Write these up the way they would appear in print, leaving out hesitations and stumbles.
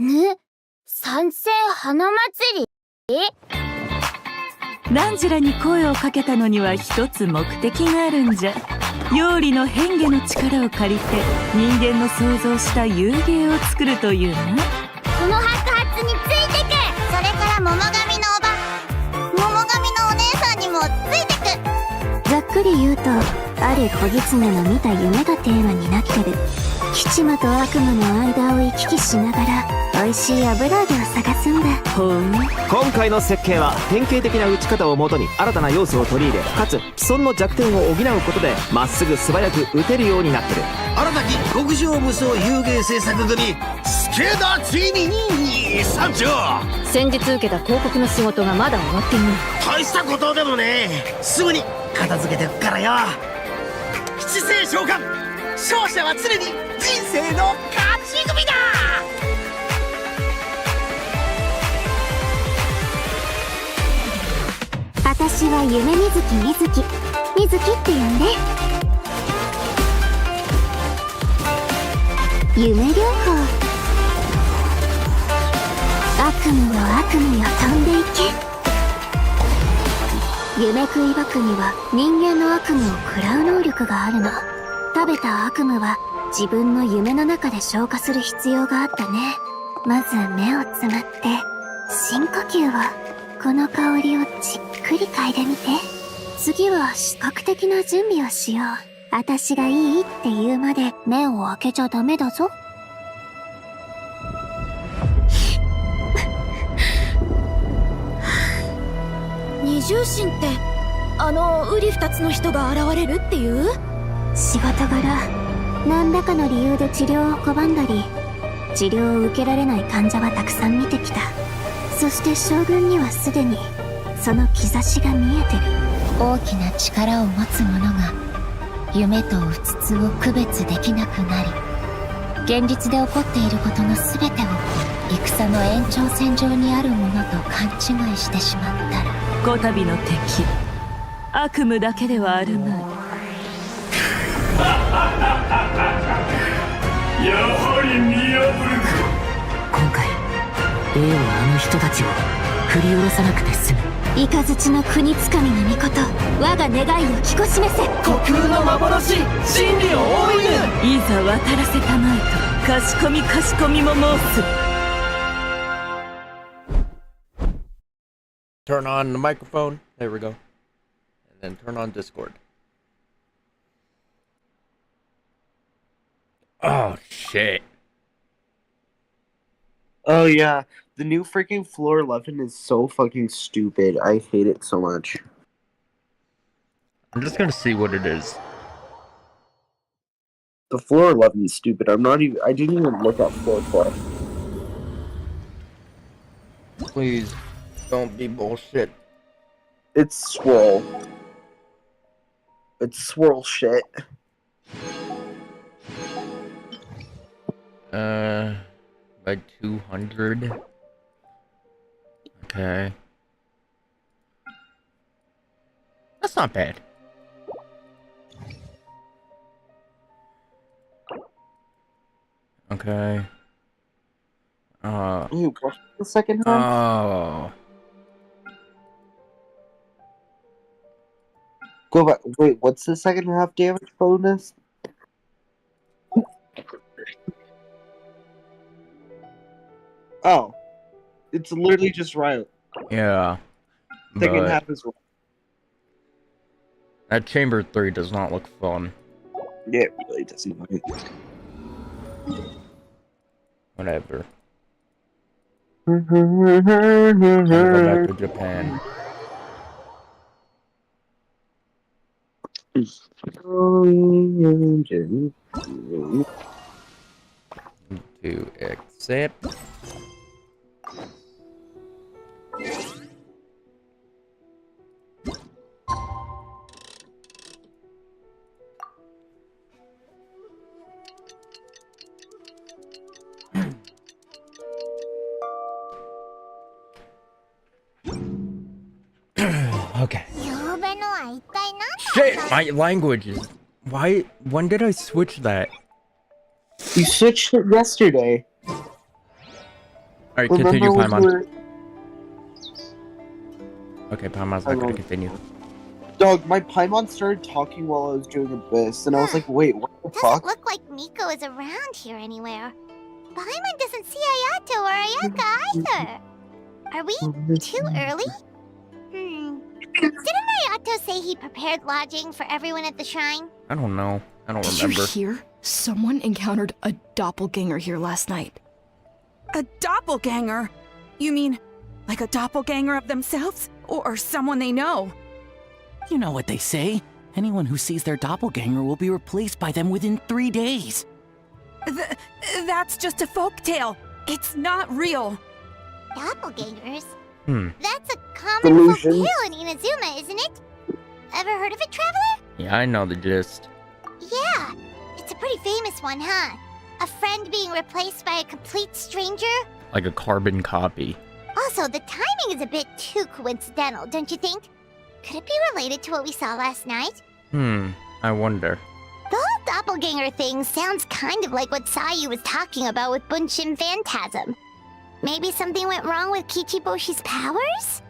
ぬ、参戦花祭り？ランジュラに声をかけたのには一つ目的があるんじゃ。妖理の変化の力を借りて人間の想像した遊芸を作るというな。この白髪についてく。それから桃神のおば、桃神のお姉さんにもついてく。ざっくり言うと、ある子狐の見た夢がテーマになってる。吉間と悪夢の間を行き来しながら美味しい油揚げを探すんだ。今回の設計は典型的な打ち方をもとに新たな要素を取り入れ、かつ既存の弱点を補うことでまっすぐ素早く打てるようになってる。新たき極上無双遊芸制作組助田ついに参上。先日受けた広告の仕事がまだ終わっていない。大したことでもねえ、すぐに片付けてくからよ。七星召喚、勝者は常に人生の勝ち組だ。私は夢みずきみずきみずきって呼んで。夢療法。悪夢よ悪夢よ飛んでいけ。夢食い箱には人間の悪夢を食らう能力があるの。食べた悪夢は自分の夢の中で消化する必要があったね。まず目をつむって深呼吸を。この香りをじっくり嗅いでみて。次は視覚的な準備をしよう。私がいいって言うまで目を開けちゃダメだぞ。二重心ってあの瓜二つの人が現れるっていう？仕事柄何らかの理由で治療を拒んだり、治療を受けられない患者はたくさん見てきた。そして将軍にはすでにその兆しが見えてる。大きな力を持つ者が夢とうつつを区別できなくなり、現実で起こっていることの全てを戦の延長線上にあるものと勘違いしてしまったら、こたびの敵悪夢だけではあるまい。やはり見破るか。今回Aはあの人たちを振り下ろさなくて済む。雷の国つかみの御事、我が願いを聞こしめせ。虚空の幻、真理を追いぬ。いざ渡らせたまえとかしこみかしこみも申す。 Turn on the microphone. There we go. And then turn on Discord. Oh shit. Oh yeah, the new freaking floor 11 is so fucking stupid. I hate it so much. I'm just gonna see what it is. The floor 11 is stupid. I didn't even look at floor 12. Please don't be bullshit. It's swirl. It's swirl shit. By 200. Okay. That's not bad. Okay. You watched the second half? Oh. Go back. Wait, what's the second half damage bonus? Oh. It's literally just right. Yeah. Second half is right. That chamber 3 does not look fun. Yeah, it really doesn't. Whatever. I'm gonna go back to Japan. To accept. Okay. Shit, my language is... Why? When did I switch that? You switched it yesterday. Alright, continue, when Paimon. we were- Okay, Paimon's not gonna continue. Dog, my Paimon started talking while I was doing Abyss, and I was like, wait, what the Doesn't fuck? look like Miko is around here anywhere. Paimon doesn't see Ayato or Ayaka either. Are we too early? Didn't Ayato say he prepared lodging for everyone at the shrine? I don't know. I don't Did remember. you hear? Someone encountered a doppelganger here last night. A doppelganger? You mean like a doppelganger of themselves? Or someone they know? You know what they say. Anyone who sees their doppelganger will be replaced by them within 3 days. That's just a folktale. It's not real. Doppelgangers? Hmm. That's a common Delusion. folktale in Inazuma, isn't it? Ever heard of it, Traveler? Yeah, I know the gist. Yeah, it's a pretty famous one, huh? A friend being replaced by a complete stranger? Like a carbon copy. Also, the timing is a bit too coincidental, don't you think? Could it be related to what we saw last night? I wonder. The whole doppelganger thing sounds kind of like what Sayu was talking about with Bunshin Phantasm. Maybe something went wrong with Kichiboshi's powers?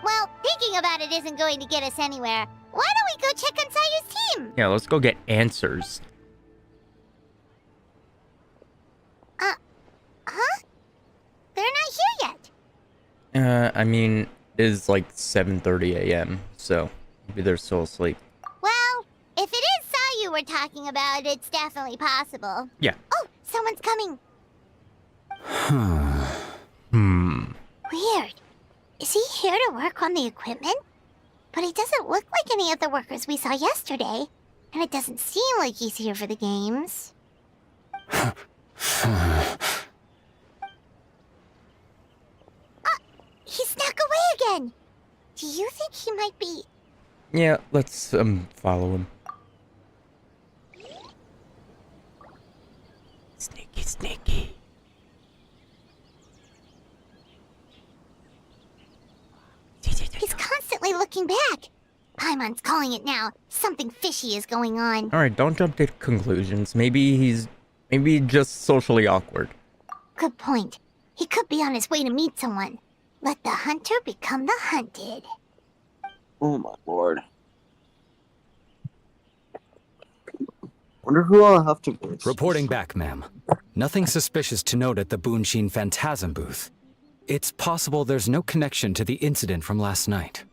Well, thinking about it isn't going to get us anywhere. Why don't we go check on Sayu's team? Yeah, let's go get answers. Huh? They're not here yet. I mean, it's like 7:30 a.m., so maybe they're still asleep. Well, if it is Sayu we're talking about, it's definitely possible. Yeah. Oh, someone's coming. Weird. Is he here to work on the equipment? But he doesn't look like any of the workers we saw yesterday. And it doesn't seem like he's here for the games. He snuck away again. Do you think he might be... Yeah, let's follow him. Sneaky, sneaky. He's constantly looking back. Paimon's calling it now. Something fishy is going on. Alright, don't jump to conclusions. Maybe he's just socially awkward. Good point. He could be on his way to meet someone. Let the hunter become the hunted. Oh my lord. Wonder who I'll have to voice. Reporting back, ma'am. Nothing suspicious to note at the Bunshin Phantasm booth. It's possible there's no connection to the incident from last night.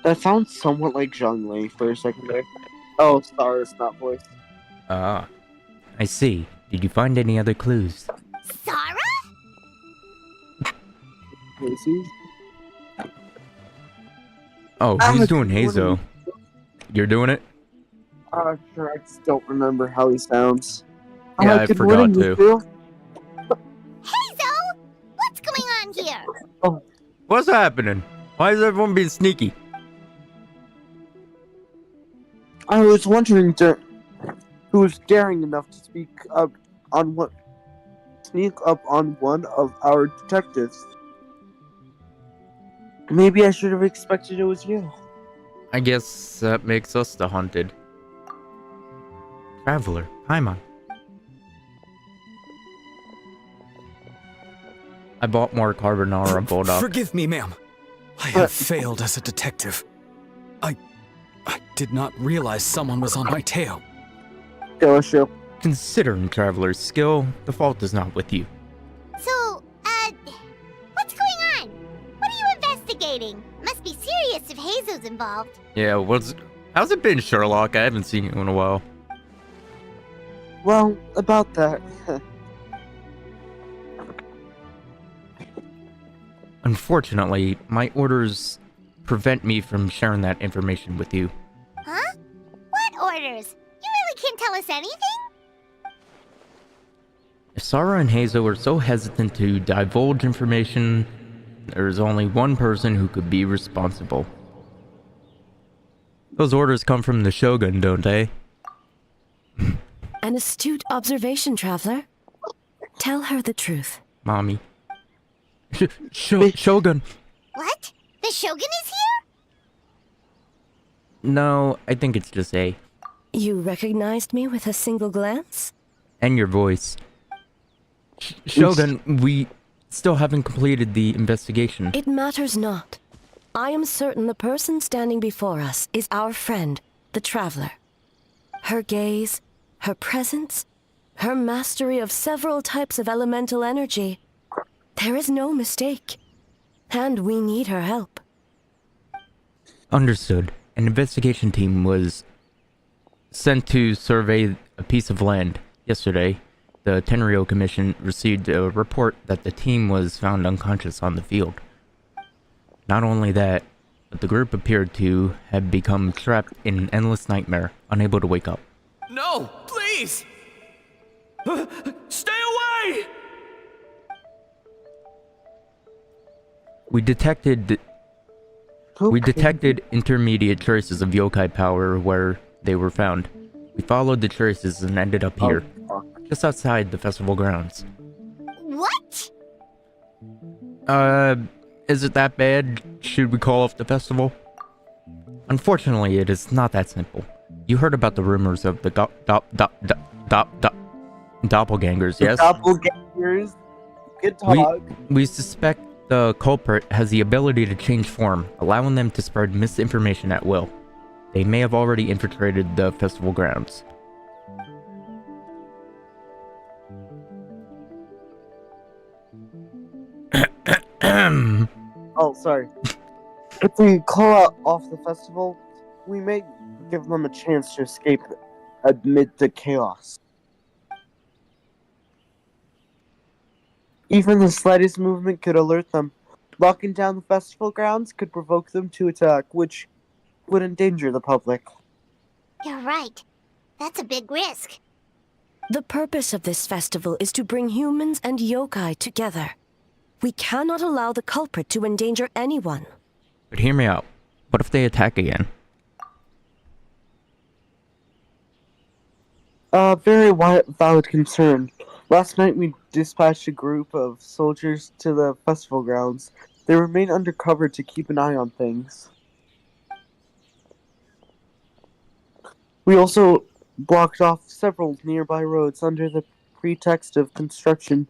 That sounds somewhat like Zhonglei for a second there. Oh, stars, not voice. Ah, I see. Did you find any other clues? Sarah? Macy's? Oh, who's doing Hazo? You're doing it? Sure, I just don't remember how he sounds. Yeah, I good forgot morning, to. Miku. Hazel! What's going on here? What's happening? Why is everyone being sneaky? I was wondering who was daring enough to sneak up on one of our detectives. Maybe I should have expected it was you. I guess that makes us the hunted. Traveler, Paimon. I bought more carbonara bulldog. Forgive me, ma'am. I have failed as a detective. I did not realize someone was on my tail. Issue. Considering Traveler's skill, the fault is not with you. So, what's going on? What are you investigating? Must be serious if Hazel's involved. Yeah, how's it been, Sherlock? I haven't seen you in a while. Well, about that. Unfortunately, my orders prevent me from sharing that information with you. Huh? What orders? You really can't tell us anything? If Sarah and Hazel are so hesitant to divulge information, there is only one person who could be responsible. Those orders come from the Shogun, don't they? An astute observation, Traveler. Tell her the truth. Mommy. Shogun! What? The Shogun is here? No, I think it's just A. You recognized me with a single glance? And your voice. Shogun, we still haven't completed the investigation. It matters not. I am certain the person standing before us is our friend, the Traveler. Her gaze, her presence, her mastery of several types of elemental energy. There is no mistake. And we need her help. Understood. An investigation team was sent to survey a piece of land yesterday. The Tenryou Commission received a report that the team was found unconscious on the field. Not only that, but the group appeared to have become trapped in an endless nightmare, unable to wake up. No, please! Stay away! We detected intermediate traces of yokai power where they were found. We followed the traces and ended up here, just outside the festival grounds. What? Is it that bad? Should we call off the festival? Unfortunately, it is not that simple. You heard about the rumors of the doppelgangers, yes? Doppelgangers? Good talk. We suspect the culprit has the ability to change form, allowing them to spread misinformation at will. They may have already infiltrated the festival grounds. Oh, sorry. If we call off the festival, we may give them a chance to escape amid the chaos. Even the slightest movement could alert them. Locking down the festival grounds could provoke them to attack, which would endanger the public. You're right. That's a big risk. The purpose of this festival is to bring humans and yokai together. We cannot allow the culprit to endanger anyone. But hear me out. What if they attack again? Very valid concern. Last night we dispatched a group of soldiers to the festival grounds. They remain undercover to keep an eye on things. We also blocked off several nearby roads under the pretext of construction,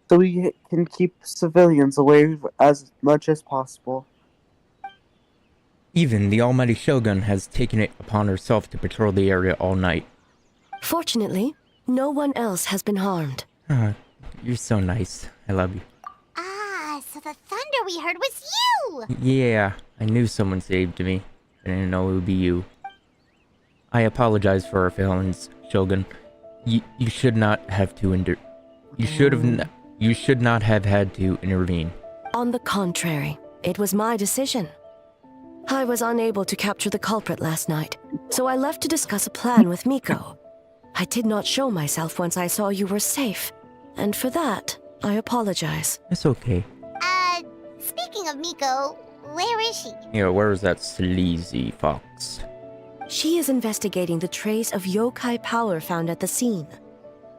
so we can keep civilians away as much as possible. Even the almighty Shogun has taken it upon herself to patrol the area all night. Fortunately, no one else has been harmed. You're so nice. I love you. Ah, so the thunder we heard was you! Yeah, I knew someone saved me. I didn't know it would be you. I apologize for our failings, Shogun. You should not have to You should not have had to intervene. On the contrary, it was my decision. I was unable to capture the culprit last night, so I left to discuss a plan with Miko. I did not show myself once I saw you were safe, and for that, I apologize. It's okay. Speaking of Miko, where is she? Yeah, where is that sleazy fox? She is investigating the trace of yokai power found at the scene.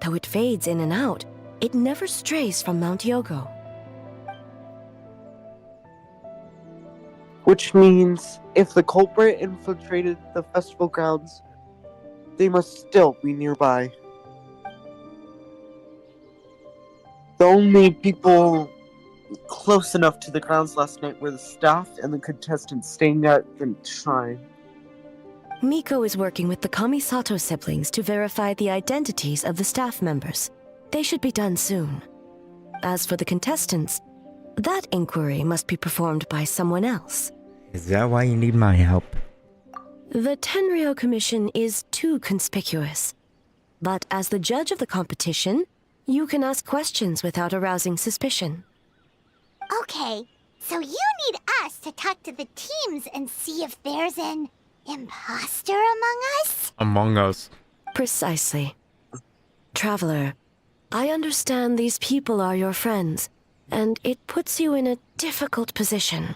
Though it fades in and out, it never strays from Mount Yogo. Which means, if the culprit infiltrated the festival grounds, they must still be nearby. The only people close enough to the grounds last night were the staff and the contestants staying at the shrine. Miko is working with the Kamisato siblings to verify the identities of the staff members. They should be done soon. As for the contestants, that inquiry must be performed by someone else. Is that why you need my help? The Tenryou Commission is too conspicuous. But as the judge of the competition, you can ask questions without arousing suspicion. Okay, so you need us to talk to the teams and see if there's an imposter among us? Among us. Precisely. Traveler, I understand these people are your friends, and it puts you in a difficult position.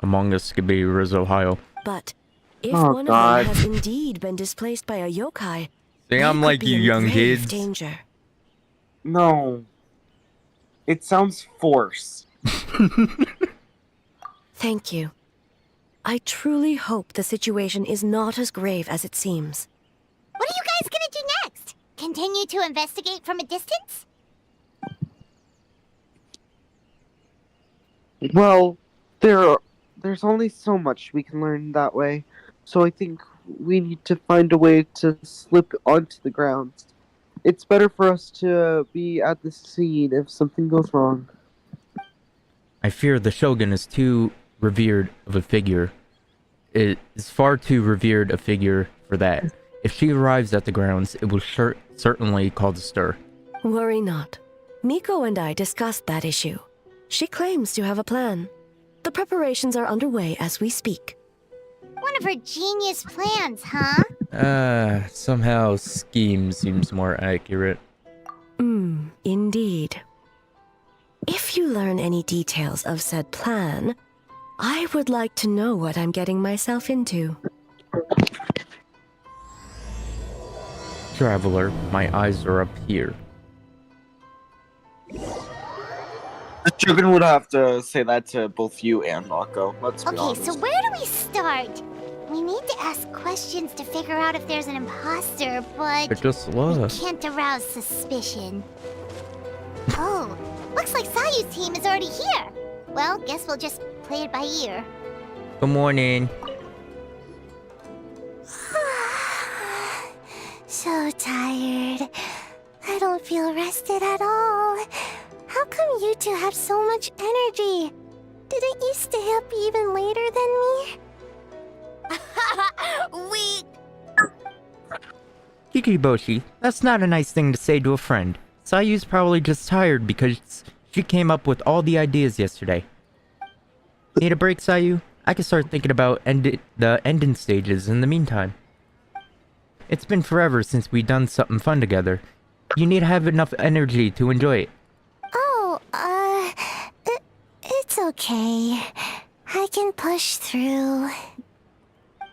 Among us could be Ohio. But if one of them has indeed been displaced by a yokai, See, I'm like you young kids. Danger. No. It sounds forced. Thank you. I truly hope the situation is not as grave as it seems. What are you guys gonna do next? Continue to investigate from a distance? Well, there's only so much we can learn that way, so I think we need to find a way to slip onto the grounds. It's better for us to be at the scene if something goes wrong. I fear the Shogun is too revered of a figure. It is far too revered a figure for that. If she arrives at the grounds, it will certainly cause a stir. Worry not. Miko and I discussed that issue. She claims to have a plan. The preparations are underway as we speak. One of her genius plans, huh? Somehow scheme seems more accurate. Indeed. If you learn any details of said plan, I would like to know what I'm getting myself into. Traveler, my eyes are up here. The Shogun would have to say that to both you and Mako. Let's be Okay, honest. so where do we start? We need to ask questions to figure out if there's an imposter, but But just we look. can't arouse suspicion. Oh, looks like Sayu's team is already here. Well, guess we'll just play it by ear. Good morning. So tired. I don't feel rested at all. How come you two have so much energy? Didn't you stay up even later than me? Kikiboshi, that's not a nice thing to say to a friend. Sayu's probably just tired because she came up with all the ideas yesterday. Need a break, Sayu? I can start thinking about the ending stages in the meantime. It's been forever since we've done something fun together. You need to have enough energy to enjoy it. Oh, it's okay. I can push through.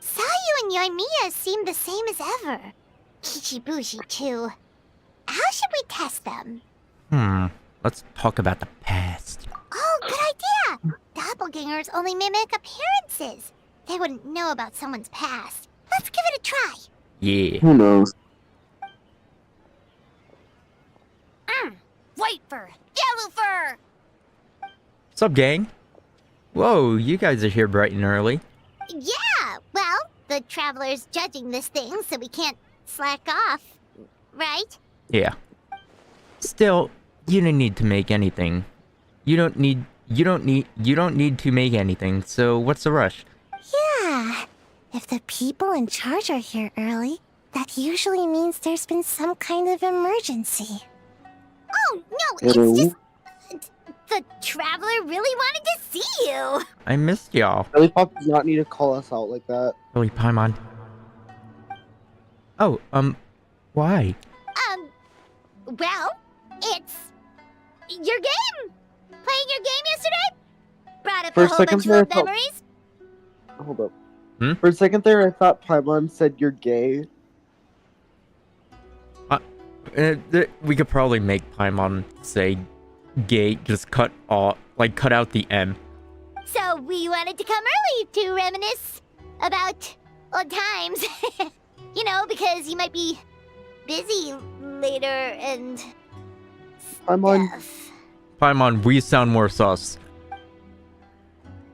Sayu and Yoimiya seem the same as ever. Kichibushi, too. How should we test them? Let's talk about the past. Oh, good idea! Doppelgangers only mimic appearances. They wouldn't know about someone's past. Let's give it a try. Yeah. Who knows? White fur, yellow fur! Sup, gang? Whoa, you guys are here bright and early. Yeah, well, the Traveler's judging this thing, so we can't slack off, right? Yeah. Still, you don't need to make anything. You don't need to make anything, so what's the rush? Yeah. If the people in charge are here early, that usually means there's been some kind of emergency. Oh, no, it's just... The Traveler really wanted to see you! I missed y'all. Lollipop does not need to call us out like that. Really, Paimon. Oh, why? Well, it's... your game! Playing your game yesterday? Brought up For a a whole second bunch there, I of thought- memories? Hold up. For a second there, I thought Paimon said you're gay. We could probably make Paimon say gay, just cut out the M. So we wanted to come early to reminisce about old times. You know, because you might be busy later and... Paimon. Paimon, we sound more sus.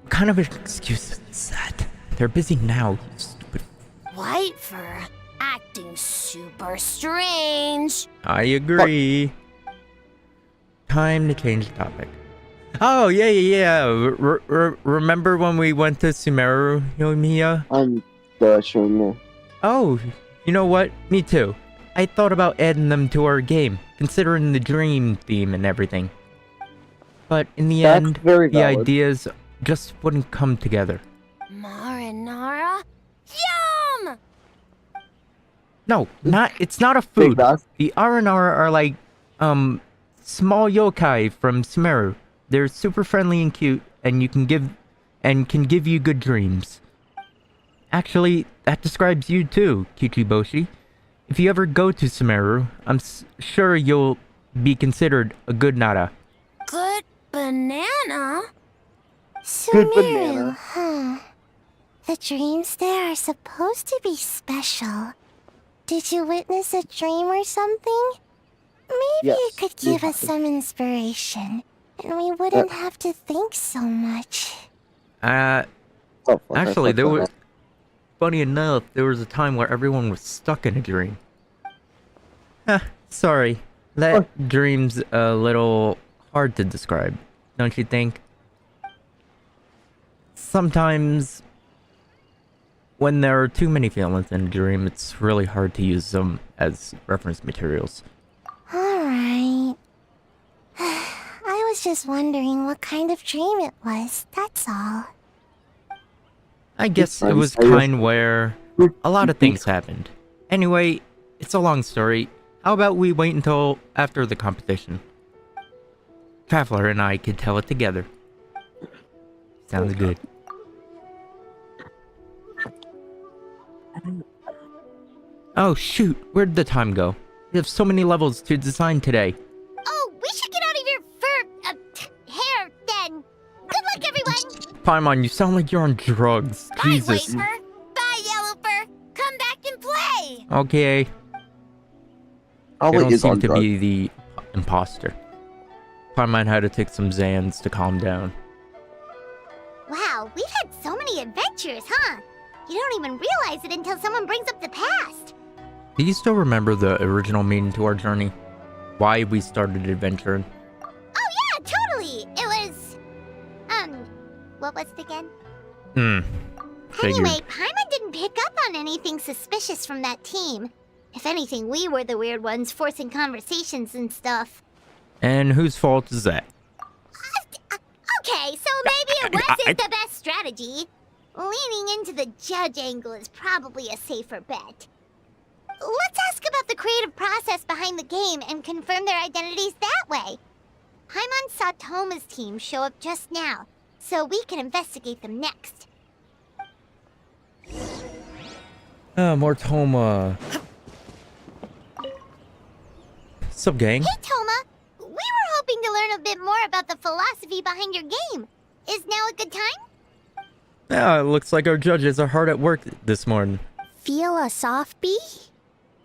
What kind of an excuse is that? They're busy now, you stupid... White fur, acting super strange. I agree. Time to change the topic. Oh, yeah. Remember when we went to Sumeru, Yoimiya? I'm showing you. Oh, you know what? Me too. I thought about adding them to our game, considering the dream theme and everything. But in the That's end, very the valid. ideas just wouldn't come together. Marinara? Yum! No, it's not a food. Big The Aranara are like, small yokai from Sumeru. They're super friendly and cute, and can give you good dreams. Actually, that describes you too, Kichiboshi. If you ever go to Sumeru, I'm sure you'll be considered a good Nara. Good banana? Good Sumeru, banana. huh? The dreams there are supposed to be special. Did you witness a dream or something? Maybe you Yes, could we give us have. some inspiration. And we wouldn't have to think so much. Actually, there was... Funny enough, there was a time where everyone was stuck in a dream. Sorry. That dream's a little hard to describe, don't you think? Sometimes, when there are too many feelings in a dream, it's really hard to use them as reference materials. Alright. I was just wondering what kind of dream it was, that's all. I guess it was kind where a lot of things happened. Anyway, it's a long story. How about we wait until after the competition? Traveler and I could tell it together. Sounds good. Oh shoot, where'd the time go? We have so many levels to design today. Oh, we should get out of your hair then. Good luck, everyone! Paimon, you sound like you're on drugs. Jesus. Bye, Wafer. Bye, Yellowfur. Come back and play! Okay. I don't seem to be the imposter. Paimon had to take some Xans to calm down. Wow, we've had so many adventures, huh? You don't even realize it until someone brings up the past. Do you still remember the original meaning to our journey? Why we started adventuring? Oh yeah, totally! It was... what was it again? Figured. Anyway, Paimon didn't pick up on anything suspicious from that team. If anything, we were the weird ones forcing conversations and stuff. And whose fault is that? Okay, so maybe it wasn't the best strategy. Leaning into the judge angle is probably a safer bet. Let's ask about the creative process behind the game and confirm their identities that way. Paimon saw Toma's team show up just now, so we can investigate them next. More Toma. Sup, gang? Hey, Toma! We were hoping to learn a bit more about the philosophy behind your game. Is now a good time? Yeah, it looks like our judges are hard at work this morning. Feel a soft bee?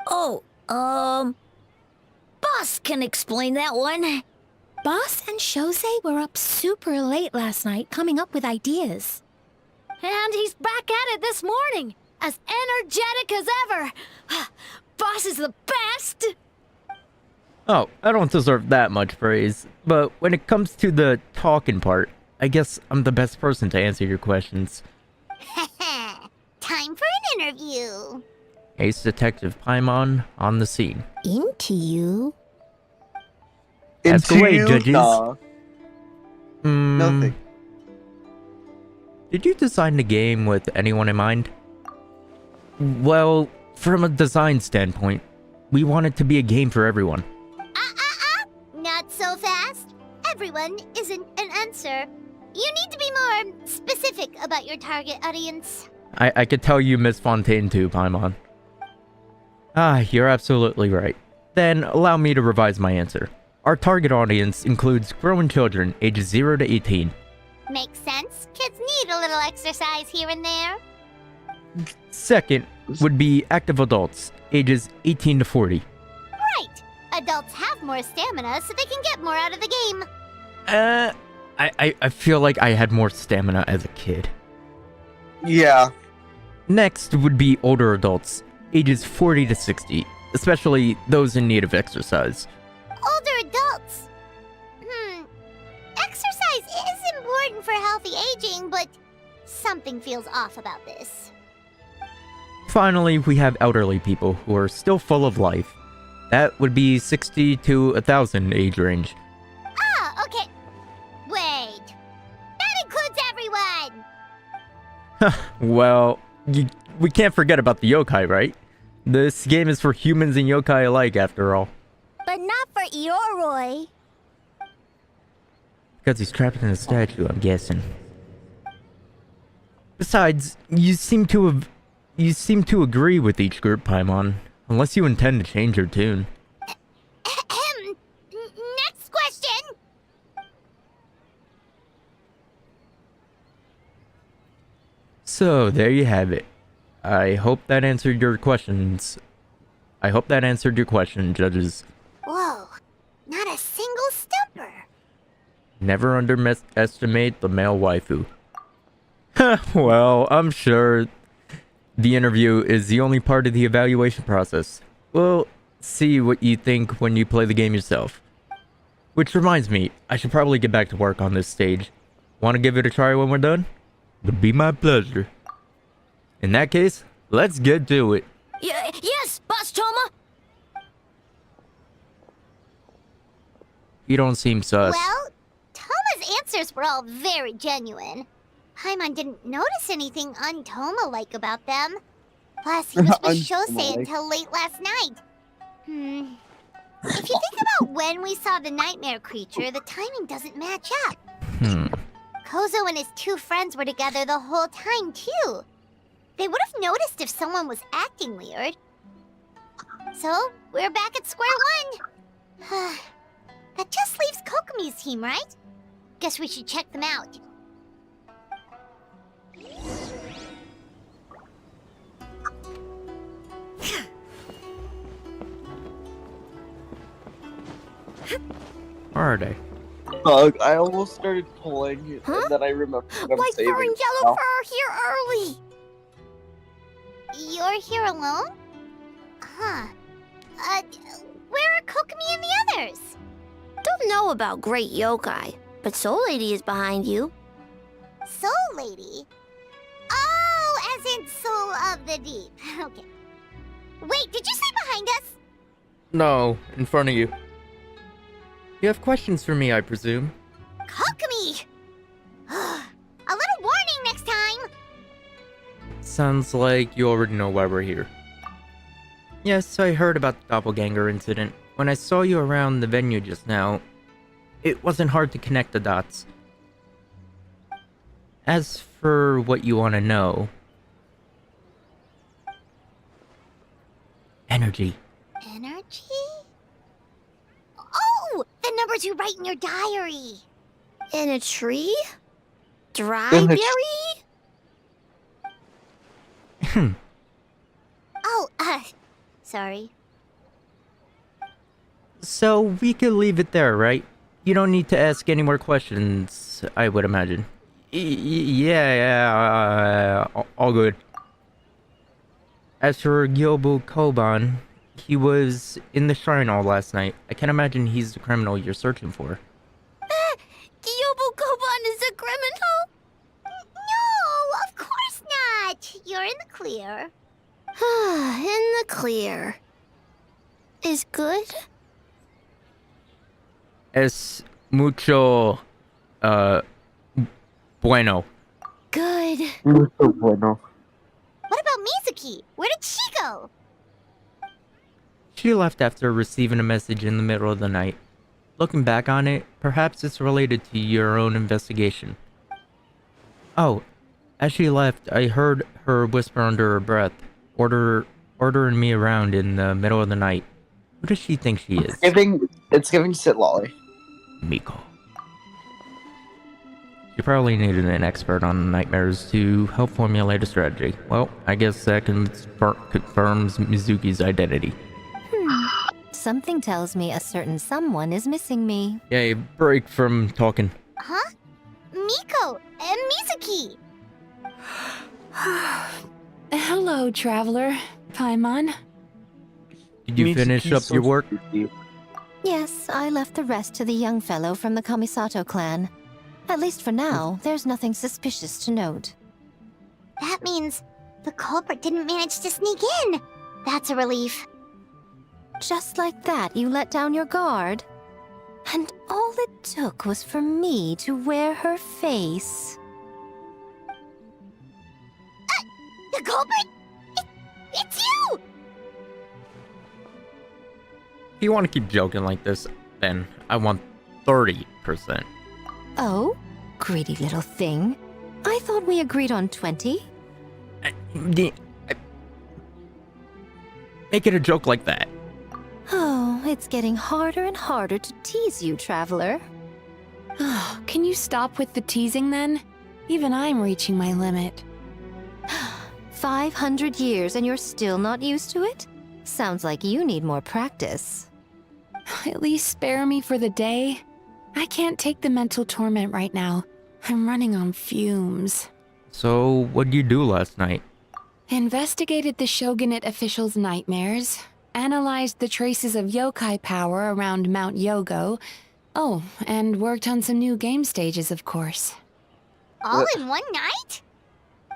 Oh, Boss can explain that one. Boss and Chose were up super late last night coming up with ideas. And he's back at it this morning, as energetic as ever. Boss is the best! Oh, I don't deserve that much praise, but when it comes to the talking part, I guess I'm the best person to answer your questions. Time for an interview. Ace Detective Paimon on the scene. Into you? Ask away, judges. Nah. Nothing. Did you design the game with anyone in mind? Well, from a design standpoint, we want it to be a game for everyone. Not so fast. Everyone isn't an answer. You need to be more specific about your target audience. I could tell you Miss Fontaine too, Paimon. You're absolutely right. Then allow me to revise my answer. Our target audience includes growing children ages 0 to 18. Makes sense. Kids need a little exercise here and there. Second would be active adults, ages 18 to 40. Right. Adults have more stamina, so they can get more out of the game. I feel like I had more stamina as a kid. Yeah. Next would be older adults, ages 40 to 60, especially those in need of exercise. Older adults. Exercise is important for healthy aging, but something feels off about this. Finally, we have elderly people who are still full of life. That would be 60 to 1,000 age range. Okay. Wait. That includes everyone! Well, we can't forget about the yokai, right? This game is for humans and yokai alike, after all. But not for Ioroi. Because he's trapped in a statue, I'm guessing. Besides, you seem to agree with each group, Paimon. Unless you intend to change your tune. Next question! So, there you have it. I hope that answered your questions. judges. Whoa, not a single stumper. Never underestimate the male waifu. Well, I'm sure the interview is the only part of the evaluation process. We'll see what you think when you play the game yourself. Which reminds me, I should probably get back to work on this stage. Want to give it a try when we're done? It'll be my pleasure. In that case, let's get to it. Yes, Boss Toma. You don't seem sus. Well, Toma's answers were all very genuine. Paimon didn't notice anything un-Toma-like about them. Plus, he was with Shosei Un-Toma-like. until late last night. If you think about when we saw the nightmare creature, the timing doesn't match up. Kozo and his two friends were together the whole time, too. They would have noticed if someone was acting weird. So, we're back at square one. That just leaves Kokomi's team, right? Guess we should check them out. Are they? I almost started pulling, and then I remembered I'm White saving. fur and yellow fur are here early. You're here alone? Huh. Where are Kokomi and the others? Don't know about Great Yokai, but Soul Lady is behind you. Soul Lady? Oh, as in Soul of the Deep. Okay. Wait, did you say behind us? No, in front of you. You have questions for me, I presume? Kokomi! A little warning next time! Sounds like you already know why we're here. Yes, I heard about the doppelganger incident. When I saw you around the venue just now, it wasn't hard to connect the dots. As for what you want to know... Energy. Energy? Oh! The numbers you write in your diary! In a tree? Dry In a berry? Oh, sorry. So, we could leave it there, right? You don't need to ask any more questions, I would imagine. Yeah, all good. As for Gyobu Koban, he was in the shrine all last night. I can't imagine he's the criminal you're searching for. Gyobu Koban is a criminal? No, of course not! You're in the clear. In the clear. Is good? Es mucho, bueno. Good. Bueno. What about Mizuki? Where did she go? She left after receiving a message in the middle of the night. Looking back on it, perhaps it's related to your own investigation. Oh, as she left, I heard her whisper under her breath, ordering me around in the middle of the night. Who does she think she is? It's giving Sit Lolly. Miko. She probably needed an expert on nightmares to help formulate a strategy. Well, I guess that confirms Mizuki's identity. Something tells me a certain someone is missing me. Yay, break from talking. Huh? Miko and Mizuki! Hello, traveler. Paimon. Did you finish up your work? Yes, I left the rest to the young fellow from the Kamisato clan. At least for now, there's nothing suspicious to note. That means the culprit didn't manage to sneak in. That's a relief. Just like that, you let down your guard? And all it took was for me to wear her face. The culprit? It's you! If you want to keep joking like this, then I want 30%. Oh? Greedy little thing. I thought we agreed on 20? Make it a joke like that. Oh, it's getting harder and harder to tease you, traveler. Can you stop with the teasing then? Even I'm reaching my limit. 500 years and you're still not used to it? Sounds like you need more practice. At least spare me for the day. I can't take the mental torment right now. I'm running on fumes. So, what'd you do last night? Investigated the Shogunate officials' nightmares, analyzed the traces of yokai power around Mount Yogo. Oh, and worked on some new game stages, of course. All in one night?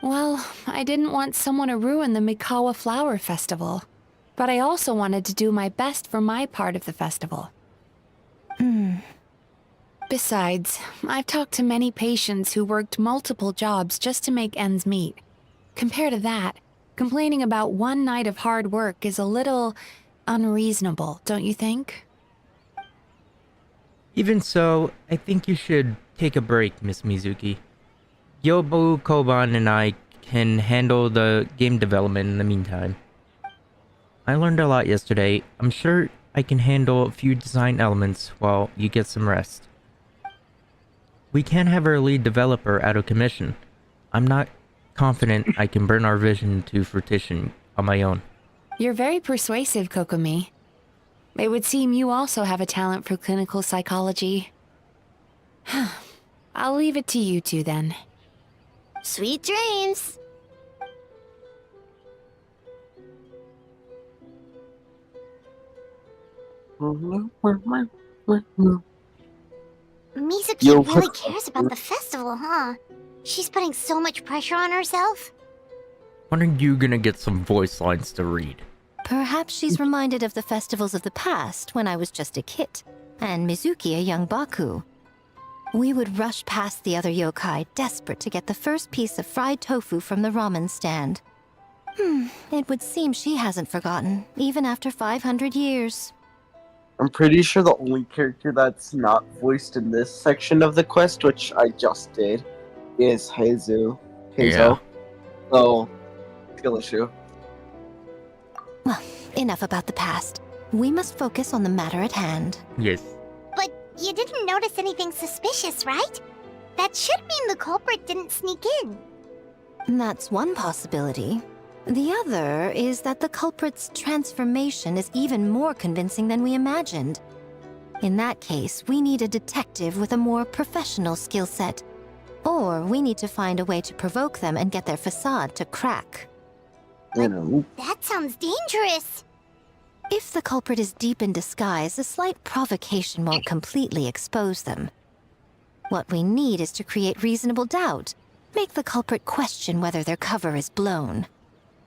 Well, I didn't want someone to ruin the Mikawa Flower Festival. But I also wanted to do my best for my part of the festival. Besides, I've talked to many patients who worked multiple jobs just to make ends meet. Compared to that, complaining about one night of hard work is a little unreasonable, don't you think? Even so, I think you should take a break, Miss Mizuki. Yobu, Koban, and I can handle the game development in the meantime. I learned a lot yesterday. I'm sure I can handle a few design elements while you get some rest. We can't have our lead developer out of commission. I'm not confident I can bring our vision to fruition on my own. You're very persuasive, Kokomi. It would seem you also have a talent for clinical psychology. I'll leave it to you two then. Sweet dreams. Mizuki really cares about the festival, huh? She's putting so much pressure on herself. When are you gonna get some voice lines to read? Perhaps she's reminded of the festivals of the past when I was just a kid, and Mizuki a young Baku. We would rush past the other yokai, desperate to get the first piece of fried tofu from the ramen stand. It would seem she hasn't forgotten, even after 500 years. I'm pretty sure the only character that's not voiced in this section of the quest, which I just did, is Heizo. Yeah. So, skill issue. Well, enough about the past. We must focus on the matter at hand. Yes. But you didn't notice anything suspicious, right? That should mean the culprit didn't sneak in. That's one possibility. The other is that the culprit's transformation is even more convincing than we imagined. In that case, we need a detective with a more professional skill set. Or we need to find a way to provoke them and get their facade to crack. That sounds dangerous. If the culprit is deep in disguise, a slight provocation won't completely expose them. What we need is to create reasonable doubt, make the culprit question whether their cover is blown.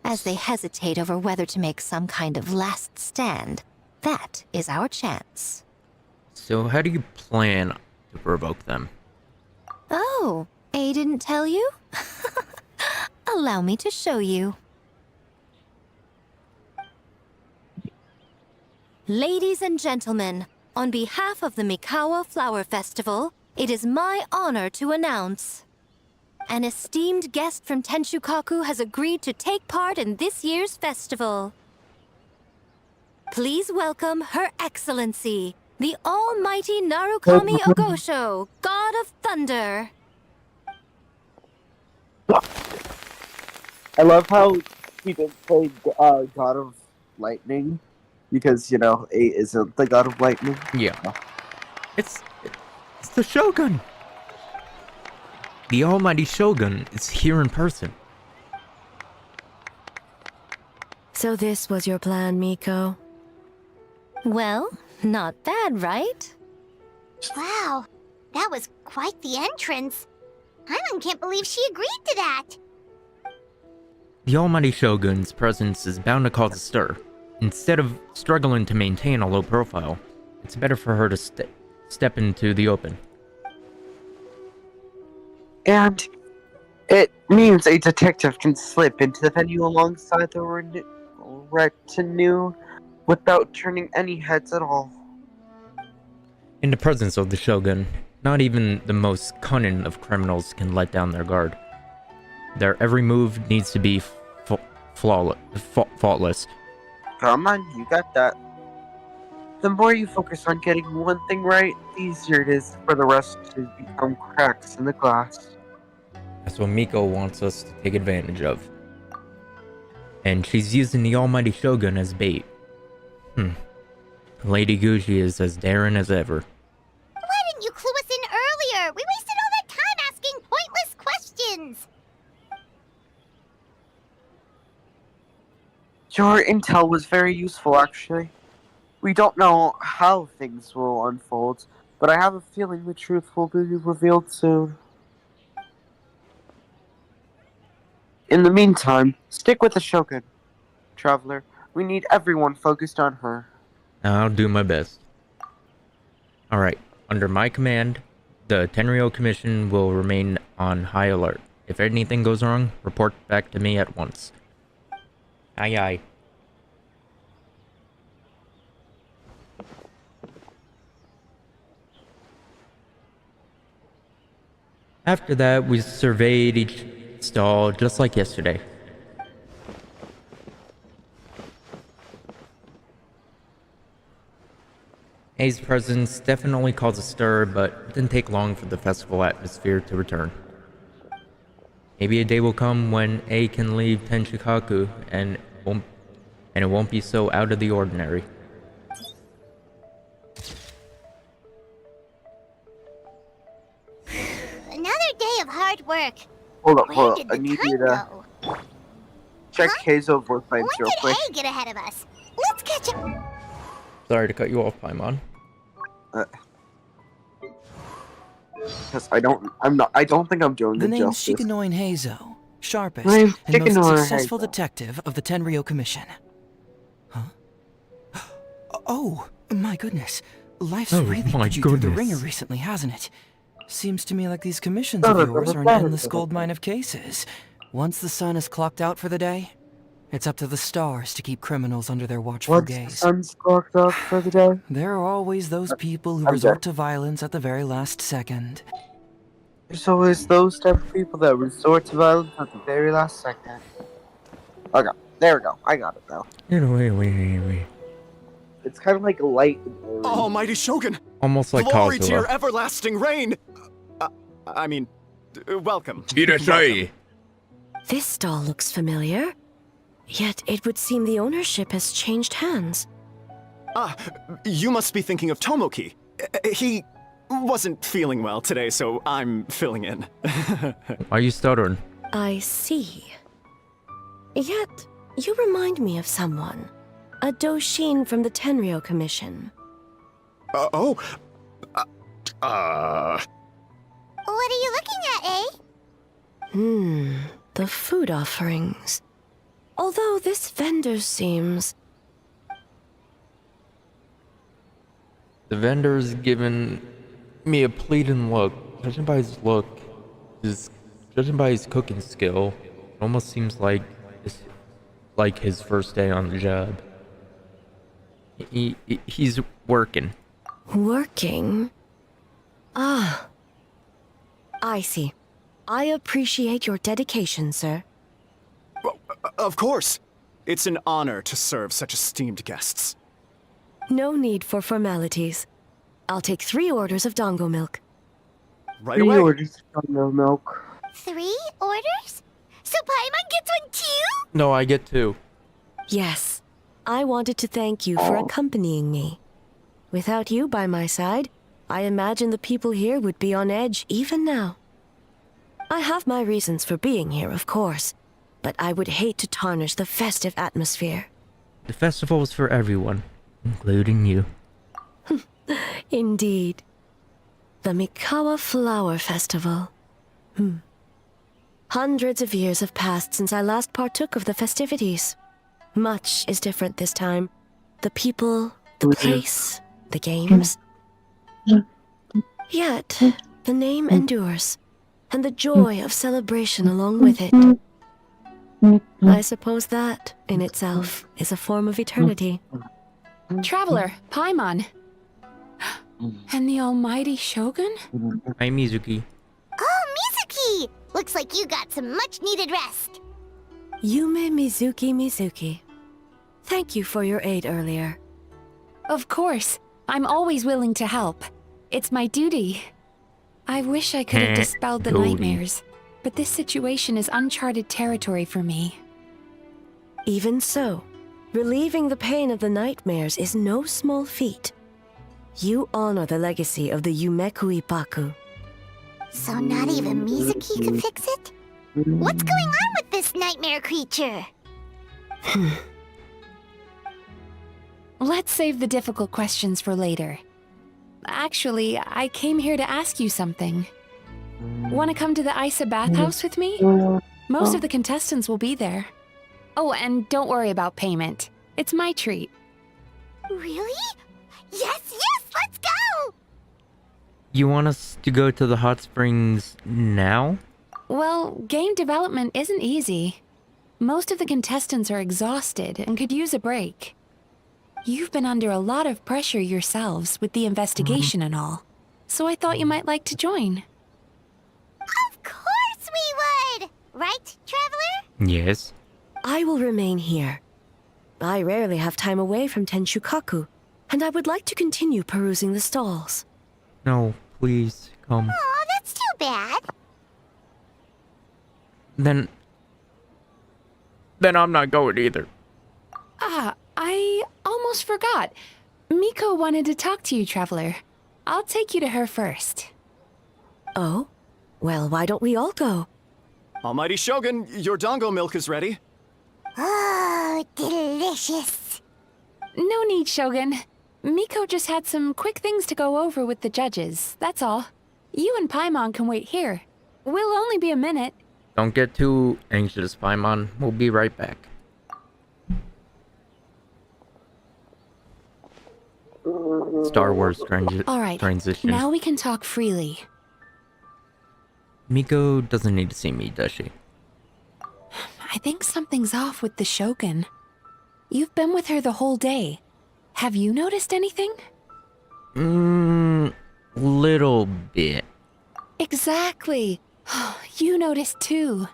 As they hesitate over whether to make some kind of last stand, that is our chance. So how do you plan to provoke them? Oh, A didn't tell you? Allow me to show you. Ladies and gentlemen, on behalf of the Mikawa Flower Festival, it is my honor to announce an esteemed guest from Tenshukaku has agreed to take part in this year's festival. Please welcome Her Excellency, the Almighty Narukami Ogosho, God of Thunder. I love how he didn't say God of Lightning, because, you know, 8 isn't the God of Lightning. Yeah. It's the Shogun! The almighty Shogun is here in person. So this was your plan, Miko? Well, not bad, right? Wow, that was quite the entrance. Paimon can't believe she agreed to that. The almighty Shogun's presence is bound to cause a stir. Instead of struggling to maintain a low profile, it's better for her to step into the open. And it means a detective can slip into the venue alongside the retinue without turning any heads at all. In the presence of the Shogun, not even the most cunning of criminals can let down their guard. Their every move needs to be faultless. Come on, you got that. The more you focus on getting one thing right, the easier it is for the rest to become cracks in the glass. That's what Miko wants us to take advantage of. And she's using the almighty Shogun as bait. Lady Gucci is as daring as ever. Why didn't you Your intel was very useful, actually. We don't know how things will unfold, but I have a feeling the truth will be revealed soon. In the meantime, stick with the Shogun, Traveler. We need everyone focused on her. I'll do my best. Alright, under my command, the Tenryou Commission will remain on high alert. If anything goes wrong, report back to me at once. Aye aye. After that, we surveyed each stall just like yesterday. A's presence definitely caused a stir, but it didn't take long for the festival atmosphere to return. Maybe a day will come when A can leave Tenshikaku and it won't be so out of the ordinary. Another day of hard work. Hold up, Where hold did up. I the need time you to go? check Keizo voice lines When real did quick. A get ahead of us? Let's catch up. Sorry to cut you off, Paimon. Because I don't think I'm doing The good name's justice. Shikanoin Heizo, sharpest Name's and most Shikanoin successful Heizo. detective of the Tenryou Commission. Huh? Oh, my goodness. Life's Oh, really my put you through the goodness. ringer recently, hasn't it? Seems to me like these commissions of yours are an endless goldmine of cases. Once the sun is clocked out for the day, it's up to the stars to keep criminals under their watchful Once the gaze. sun's clocked up for the day. There are always those people who I'm resort dead. to violence at the very last second. There's always those type of people that resort to violence at the very last second. Okay, there we go. I got it now. Wait. It's kind of like light. Almighty Shogun! Almost like Glory to Kazuha. your everlasting reign! Welcome. Irashai. This stall looks familiar. Yet it would seem the ownership has changed hands. You must be thinking of Tomoki. He wasn't feeling well today, so I'm filling in. Why are you stuttering? I see. Yet, you remind me of someone. A Doshin from the Tenryou Commission. What are you looking at, eh? The food offerings. Although this vendor seems... The vendor's given me a pleading look. Judging by his look, judging by his cooking skill, it almost seems like it's like his first day on the job. He's working. Working? Ah. I see. I appreciate your dedication, sir. Of course. It's an honor to serve such esteemed guests. No need for formalities. I'll take 3 orders of dongo milk. Right away. 3 orders of dongo milk. 3 orders? So Paimon gets one too? No, I get 2. Yes. I wanted to thank you for accompanying me. Without you by my side, I imagine the people here would be on edge even now. I have my reasons for being here, of course, but I would hate to tarnish the festive atmosphere. The festival is for everyone, including you. Indeed. The Mikawa Flower Festival. Hundreds of years have passed since I last partook of the festivities. Much is different this time. The people, the place, the games. Yet, the name endures, and the joy of celebration along with it. I suppose that, in itself, is a form of eternity. Traveler, Paimon. And the almighty Shogun? Hi, Mizuki. Oh, Mizuki! Looks like you got some much-needed rest. Yume Mizuki. Thank you for your aid earlier. Of course. I'm always willing to help. It's my duty. I wish I could have dispelled the Duty. nightmares, but this situation is uncharted territory for me. Even so, relieving the pain of the nightmares is no small feat. You honor the legacy of the Yumekui Baku. So not even Mizuki could fix it? What's going on with this nightmare creature? Let's save the difficult questions for later. Actually, I came here to ask you something. Want to come to the Isa bathhouse with me? Most of the contestants will be there. Oh, and don't worry about payment. It's my treat. Really? Yes, let's go! You want us to go to the hot springs now? Well, game development isn't easy. Most of the contestants are exhausted and could use a break. You've been under a lot of pressure yourselves with the investigation and all, so I thought you might like to join. Of course we would! Right, Traveler? Yes. I will remain here. I rarely have time away from Tenshukaku, and I would like to continue perusing the stalls. No, please, come. Aw, that's too bad. Then I'm not going either. Ah, I almost forgot. Miko wanted to talk to you, Traveler. I'll take you to her first. Oh? Well, why don't we all go? Almighty Shogun, your dango milk is ready. Oh, delicious. No need, Shogun. Miko just had some quick things to go over with the judges, that's all. You and Paimon can wait here. We'll only be a minute. Don't get too anxious, Paimon. We'll be right back. Star Wars All right, transition. now we can talk freely. Miko doesn't need to see me, does she? I think something's off with the Shogun. You've been with her the whole day. Have you noticed anything? Little bit. Exactly. You noticed too.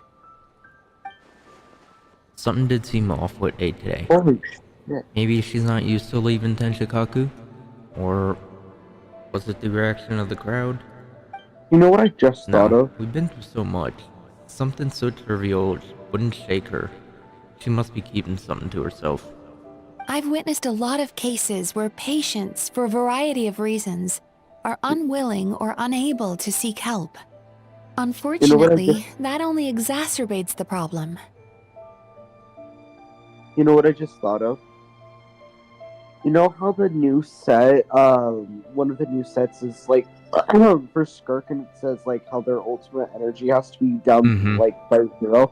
Something did seem off with A today. Holy shit. Maybe she's not used to leaving Tenshukaku? Or was it the reaction of the crowd? You know what I just thought of? We've been through so much. Something so trivial wouldn't shake her. She must be keeping something to herself. I've witnessed a lot of cases where patients, for a variety of reasons, are unwilling or unable to seek help. Unfortunately, that only exacerbates the problem. You know what I just thought of? You know how the new set, one of the new sets is like, for Skirk, and it says like how their ultimate energy has to be down like by 0.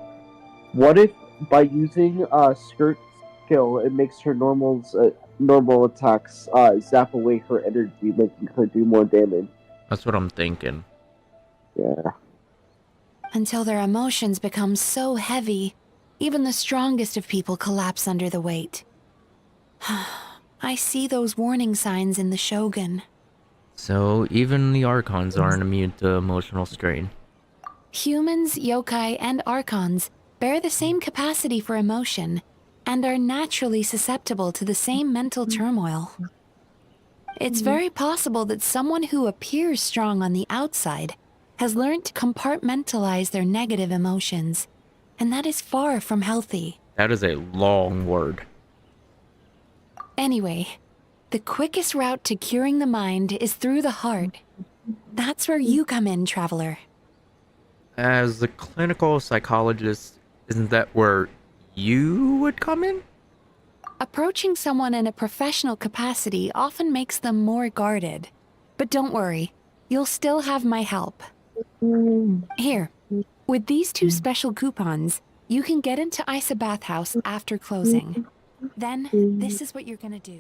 What if by using Skirk's skill, it makes her normal attacks zap away her energy, making her do more damage? That's what I'm thinking. Yeah. Until their emotions become so heavy, even the strongest of people collapse under the weight. I see those warning signs in the Shogun. So, even the Archons aren't immune to emotional strain. Humans, yokai, and Archons bear the same capacity for emotion, and are naturally susceptible to the same mental turmoil. It's very possible that someone who appears strong on the outside has learned to compartmentalize their negative emotions, and that is far from healthy. That is a long word. Anyway, the quickest route to curing the mind is through the heart. That's where you come in, Traveler. As a clinical psychologist, isn't that where you would come in? Approaching someone in a professional capacity often makes them more guarded. But don't worry, you'll still have my help. Here, with these 2 special coupons, you can get into Isa Bathhouse after closing. Then, this is what you're gonna do.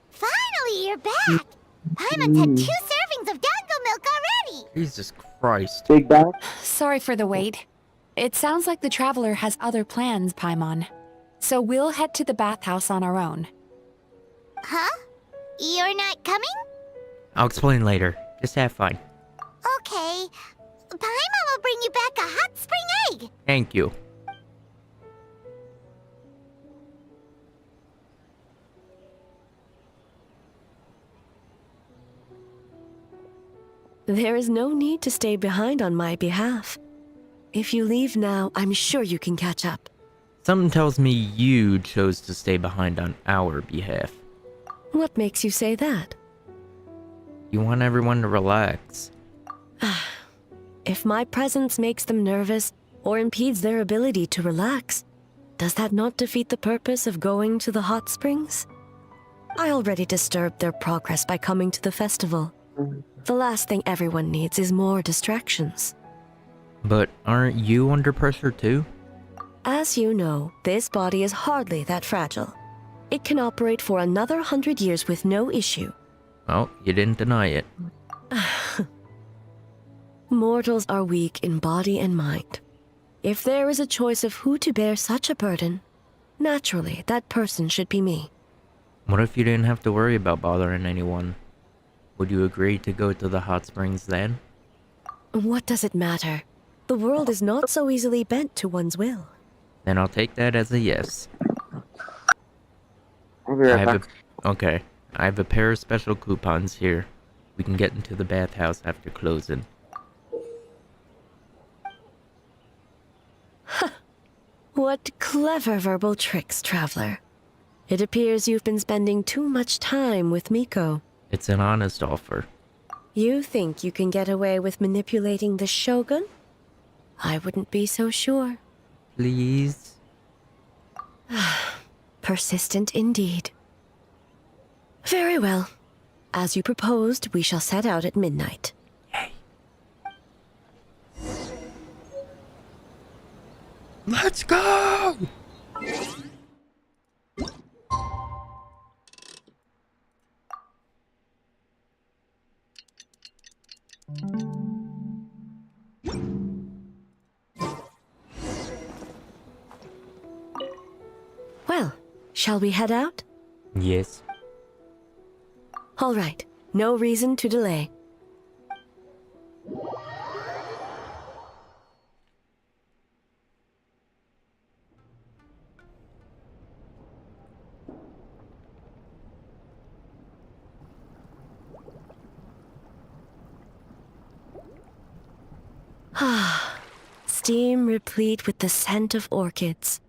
Finally, you're back! Paimon's had 2 servings of dango milk already! Jesus Christ. Big bag? Sorry for the wait. It sounds like the Traveler has other plans, Paimon. So we'll head to the bathhouse on our own. Huh? You're not coming? I'll explain later. Just have fun. Okay. Paimon will bring you back a hot spring egg! Thank you. There is no need to stay behind on my behalf. If you leave now, I'm sure you can catch up. Something tells me you chose to stay behind on our behalf. What makes you say that? You want everyone to relax. If my presence makes them nervous or impedes their ability to relax, Does that not defeat the purpose of going to the hot springs? I already disturbed their progress by coming to the festival. The last thing everyone needs is more distractions. But aren't you under pressure too? As you know, this body is hardly that fragile. It can operate for another 100 years with no issue. Well, you didn't deny it. Mortals are weak in body and mind. If there is a choice of who to bear such a burden, naturally that person should be me. What if you didn't have to worry about bothering anyone? Would you agree to go to the hot springs then? What does it matter? The world is not so easily bent to one's will. Then I'll take that as a yes. I'll be right back. Okay, I have a pair of special coupons here. We can get into the bathhouse after closing. What clever verbal tricks, Traveler. It appears you've been spending too much time with Miko. It's an honest offer. You think you can get away with manipulating the Shogun? I wouldn't be so sure. Please? Persistent indeed. Very well. As you proposed, we shall set out at midnight. Yay. Let's go! Well, shall we head out? Yes. All right. No reason to delay. Ah, steam replete with the scent of orchids.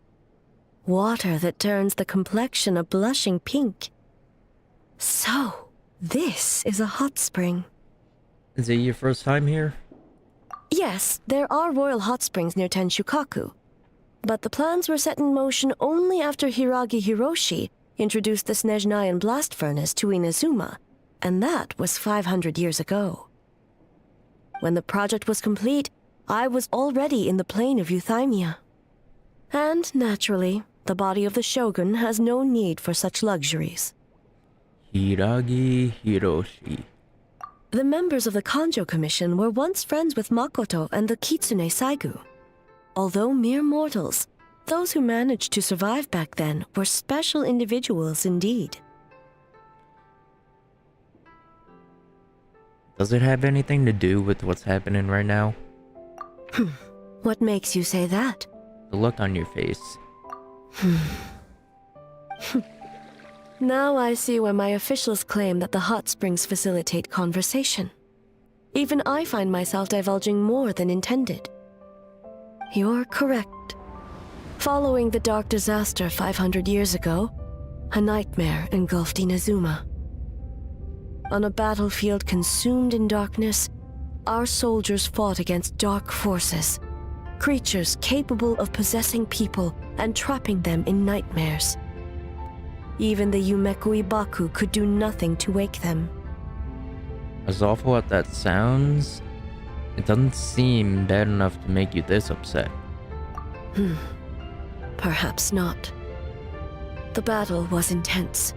Water that turns the complexion a blushing pink. So, this is a hot spring. Is it your first time here? Yes, there are royal hot springs near Tenshukaku. But the plans were set in motion only after Hiragi Hiroshi introduced the Snezhnayan blast furnace to Inazuma, and that was 500 years ago. When the project was complete, I was already in the plain of Euthymia. And, naturally, the body of the Shogun has no need for such luxuries. Hiragi Hiroshi. The members of the Kanjo Commission were once friends with Makoto and the Kitsune Saigu. Although mere mortals, those who managed to survive back then were special individuals indeed. Does it have anything to do with what's happening right now? What makes you say that? The look on your face. Now I see why my officials claim that the hot springs facilitate conversation. Even I find myself divulging more than intended. You're correct. Following the dark disaster 500 years ago, a nightmare engulfed Inazuma. On a battlefield consumed in darkness, our soldiers fought against dark forces, creatures capable of possessing people and trapping them in nightmares. Even the Yumeku Ibaku could do nothing to wake them. As awful as that sounds, it doesn't seem bad enough to make you this upset. Perhaps not. The battle was intense.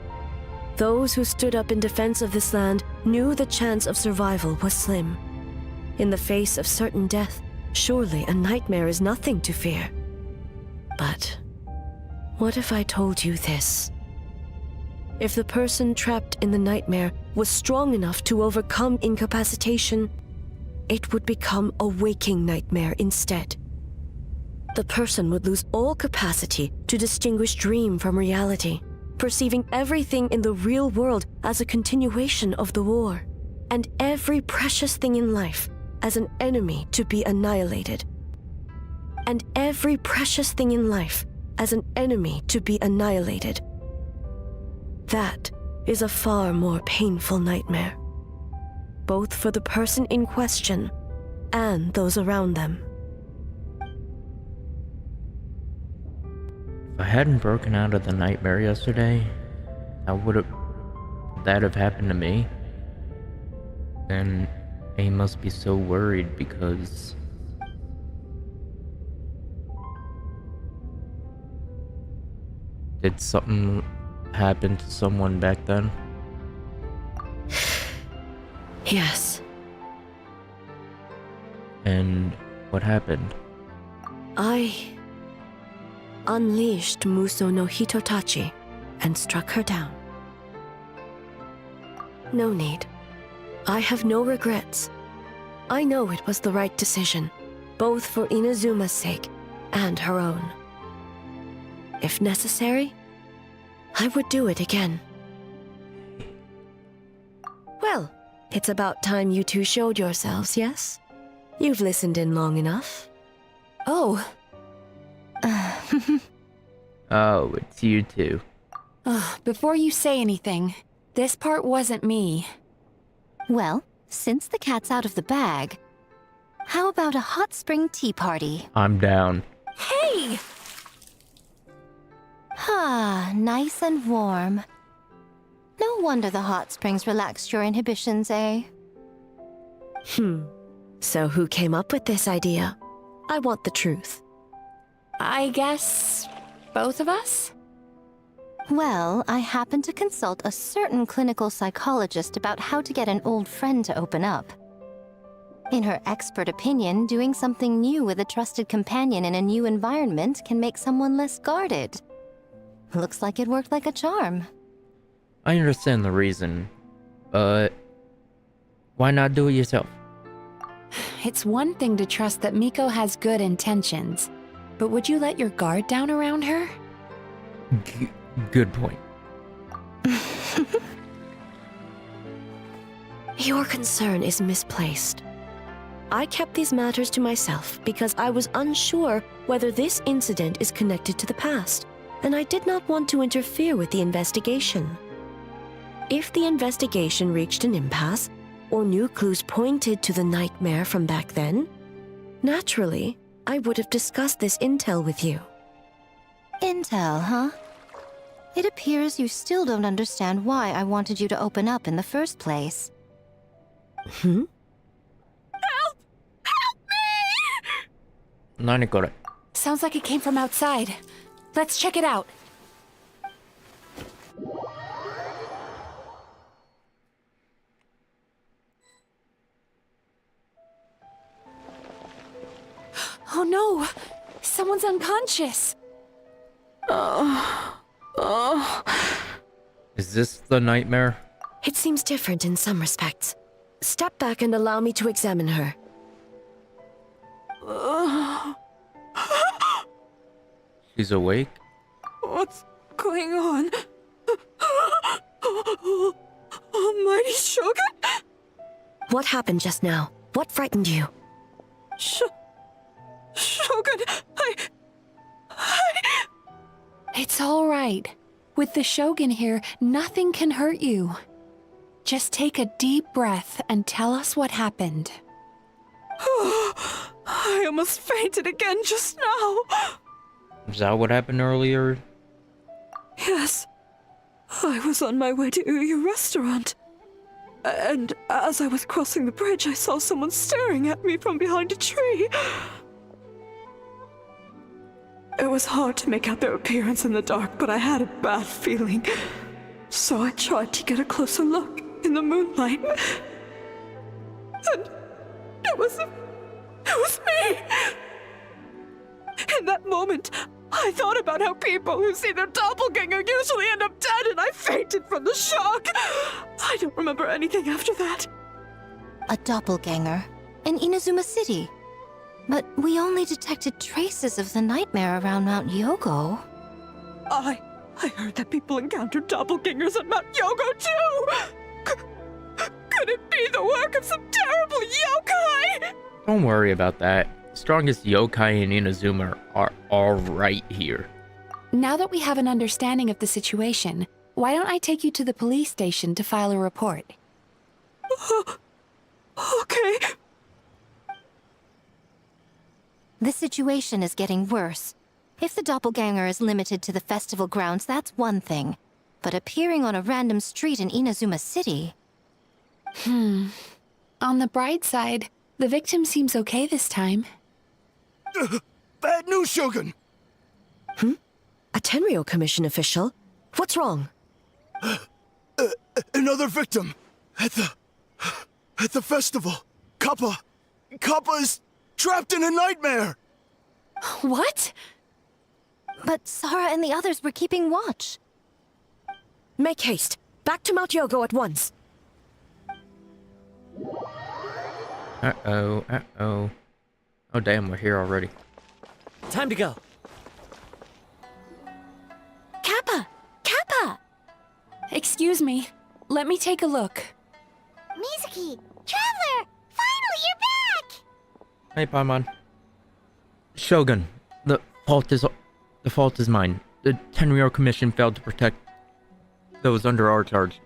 Those who stood up in defense of this land knew the chance of survival was slim. In the face of certain death, surely a nightmare is nothing to fear. But what if I told you this? If the person trapped in the nightmare was strong enough to overcome incapacitation, it would become a waking nightmare instead. The person would lose all capacity to distinguish dream from reality, perceiving everything in the real world as a continuation of the war, and every precious thing in life as an enemy to be annihilated. And every precious thing in life as an enemy to be annihilated. That is a far more painful nightmare, both for the person in question and those around them. If I hadn't broken out of the nightmare yesterday, would that have happened to me? Then A must be so worried because did something happen to someone back then? Yes. And what happened? I unleashed Muso no Hitotachi and struck her down. No need. I have no regrets. I know it was the right decision, both for Inazuma's sake and her own. If necessary, I would do it again. Well, it's about time you two showed yourselves, yes? You've listened in long enough. Oh. Oh, it's you two. Before you say anything, this part wasn't me. Well, since the cat's out of the bag, how about a hot spring tea party? I'm down. Hey! Ah, nice and warm. No wonder the hot springs relaxed your inhibitions, eh? So who came up with this idea? I want the truth. I guess both of us? Well, I happened to consult a certain clinical psychologist about how to get an old friend to open up. In her expert opinion, doing something new with a trusted companion in a new environment can make someone less guarded. Looks like it worked like a charm. I understand the reason, but why not do it yourself? It's one thing to trust that Miko has good intentions, but would you let your guard down around her? Good point. Your concern is misplaced. I kept these matters to myself because I was unsure whether this incident is connected to the past, and I did not want to interfere with the investigation. If the investigation reached an impasse, or new clues pointed to the nightmare from back then, naturally, I would have discussed this intel with you. Intel, huh? It appears you still don't understand why I wanted you to open up in the first place. Help! Help me! Nani-kore? Sounds like it came from outside. Let's check it out. Oh no! Someone's unconscious! Is this the nightmare? It seems different in some respects. Step back and allow me to examine her. She's awake? What's going on? Almighty Shogun? What happened just now? What frightened you? Shogun, It's all right. With the Shogun here, nothing can hurt you. Just take a deep breath and tell us what happened. I almost fainted again just now. Is that what happened earlier? Yes. I was on my way to Uyu restaurant. And as I was crossing the bridge, I saw someone staring at me from behind a tree. It was hard to make out their appearance in the dark, but I had a bad feeling. So I tried to get a closer look in the moonlight. And it was me! In that moment, I thought about how people who see their doppelganger usually end up dead, and I fainted from the shock. I don't remember anything after that. A doppelganger? In Inazuma City? But we only detected traces of the nightmare around Mount Yogo. I heard that people encountered doppelgangers at Mount Yogo too! Could it be the work of some terrible yokai? Don't worry about that. Strongest yokai in Inazuma are all right here. Now that we have an understanding of the situation, why don't I take you to the police station to file a report? Okay. The situation is getting worse. If the doppelganger is limited to the festival grounds, that's one thing. But appearing on a random street in Inazuma City... On the bright side, the victim seems okay this time. Bad news, Shogun! A Tenryou Commission official? What's wrong? Another victim! At the festival! Kappa is trapped in a nightmare! What? But Sara and the others were keeping watch. Make haste. Back to Mount Yogo at once. Uh-oh, uh-oh. Oh damn, we're here already. Time to go. Kappa! Kappa! Excuse me. Let me take a look. Mizuki! Traveler! Finally, you're back! Hey, Paimon. Shogun, the fault is mine. The Tenryou Commission failed to protect those under our charge.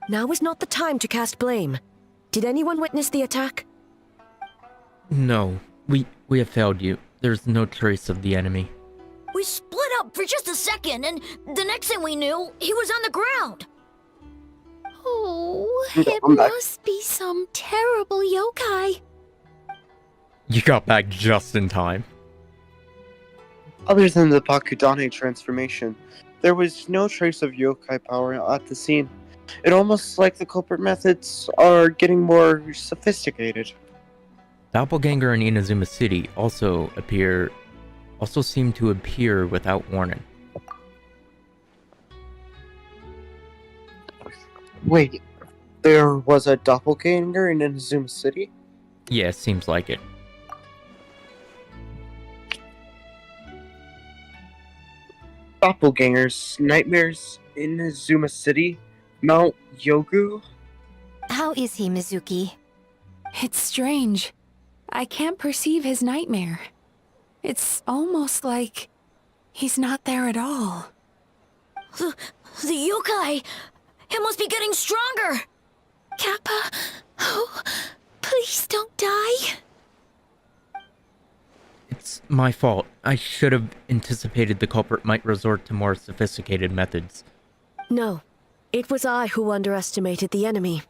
Now is not the time to cast blame. Did anyone witness the attack? No, we have failed you. There's no trace of the enemy. We split up for just a second, and the next thing we knew, he was on the ground. Oh, it must be some terrible yokai. You got back just in time. Other than the Bakudane transformation, there was no trace of yokai power at the scene. It almost like the culprit methods are getting more sophisticated. Doppelganger in Inazuma City also seem to appear without warning. Wait, there was a doppelganger in Inazuma City? Yeah, seems like it. Doppelgangers, nightmares in Inazuma City? Mount Yogu? How is he, Mizuki? It's strange. I can't perceive his nightmare. It's almost like he's not there at all. The yokai! It must be getting stronger! Kappa! Oh, please don't die! It's my fault. I should have anticipated the culprit might resort to more sophisticated methods. No. It was I who underestimated the enemy.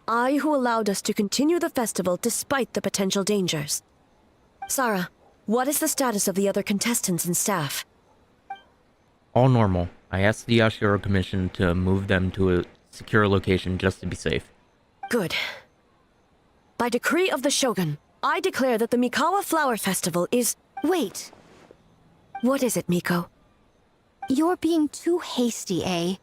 I who allowed us to continue the festival despite the potential dangers. Sara, what is the status of the other contestants and staff? All normal. I asked the Yashiro Commission to move them to a secure location just to be safe. Good. By decree of the Shogun, I declare that the Mikawa Flower Festival is... Wait. What is it, Miko? You're being too hasty, eh?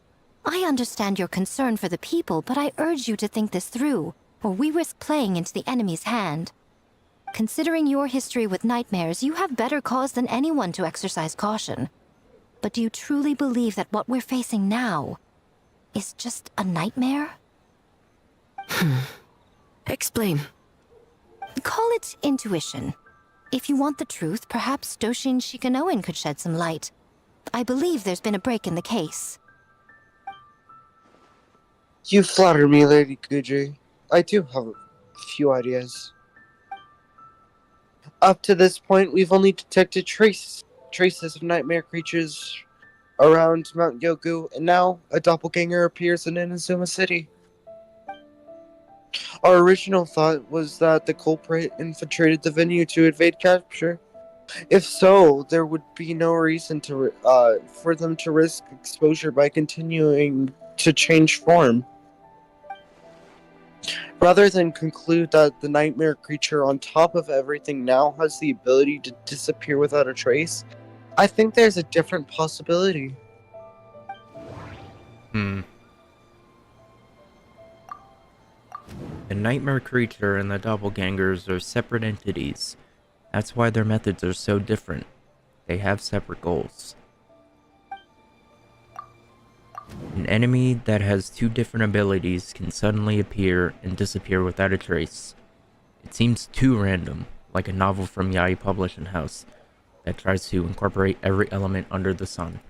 I understand your concern for the people, but I urge you to think this through, or we risk playing into the enemy's hand. Considering your history with nightmares, you have better cause than anyone to exercise caution. But do you truly believe that what we're facing now is just a nightmare? Explain. Call it intuition. If you want the truth, perhaps Doshin Shikanoin could shed some light. I believe there's been a break in the case. You flatter me, Lady Guji. I do have a few ideas. Up to this point, we've only detected traces of nightmare creatures around Mount Yogu, and now a doppelganger appears in Inazuma City. Our original thought was that the culprit infiltrated the venue to evade capture. If so, there would be no reason to for them to risk exposure by continuing to change form. Rather than conclude that the nightmare creature on top of everything now has the ability to disappear without a trace, I think there's a different possibility. The nightmare creature and the doppelgangers are separate entities. That's why their methods are so different. They have separate goals. An enemy that has two different abilities can suddenly appear and disappear without a trace. It seems too random, like a novel from Yai Publishing House that tries to incorporate every element under the sun.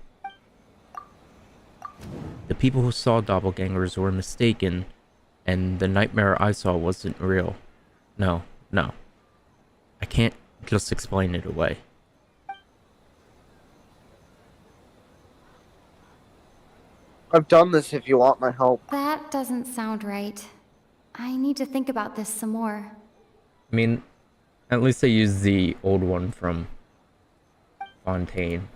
The people who saw doppelgangers were mistaken, and the nightmare I saw wasn't real. No. I can't just explain it away. I've done this if you want my help. That doesn't sound right. I need to think about this some more. I mean, at least they used the old one from Fontaine.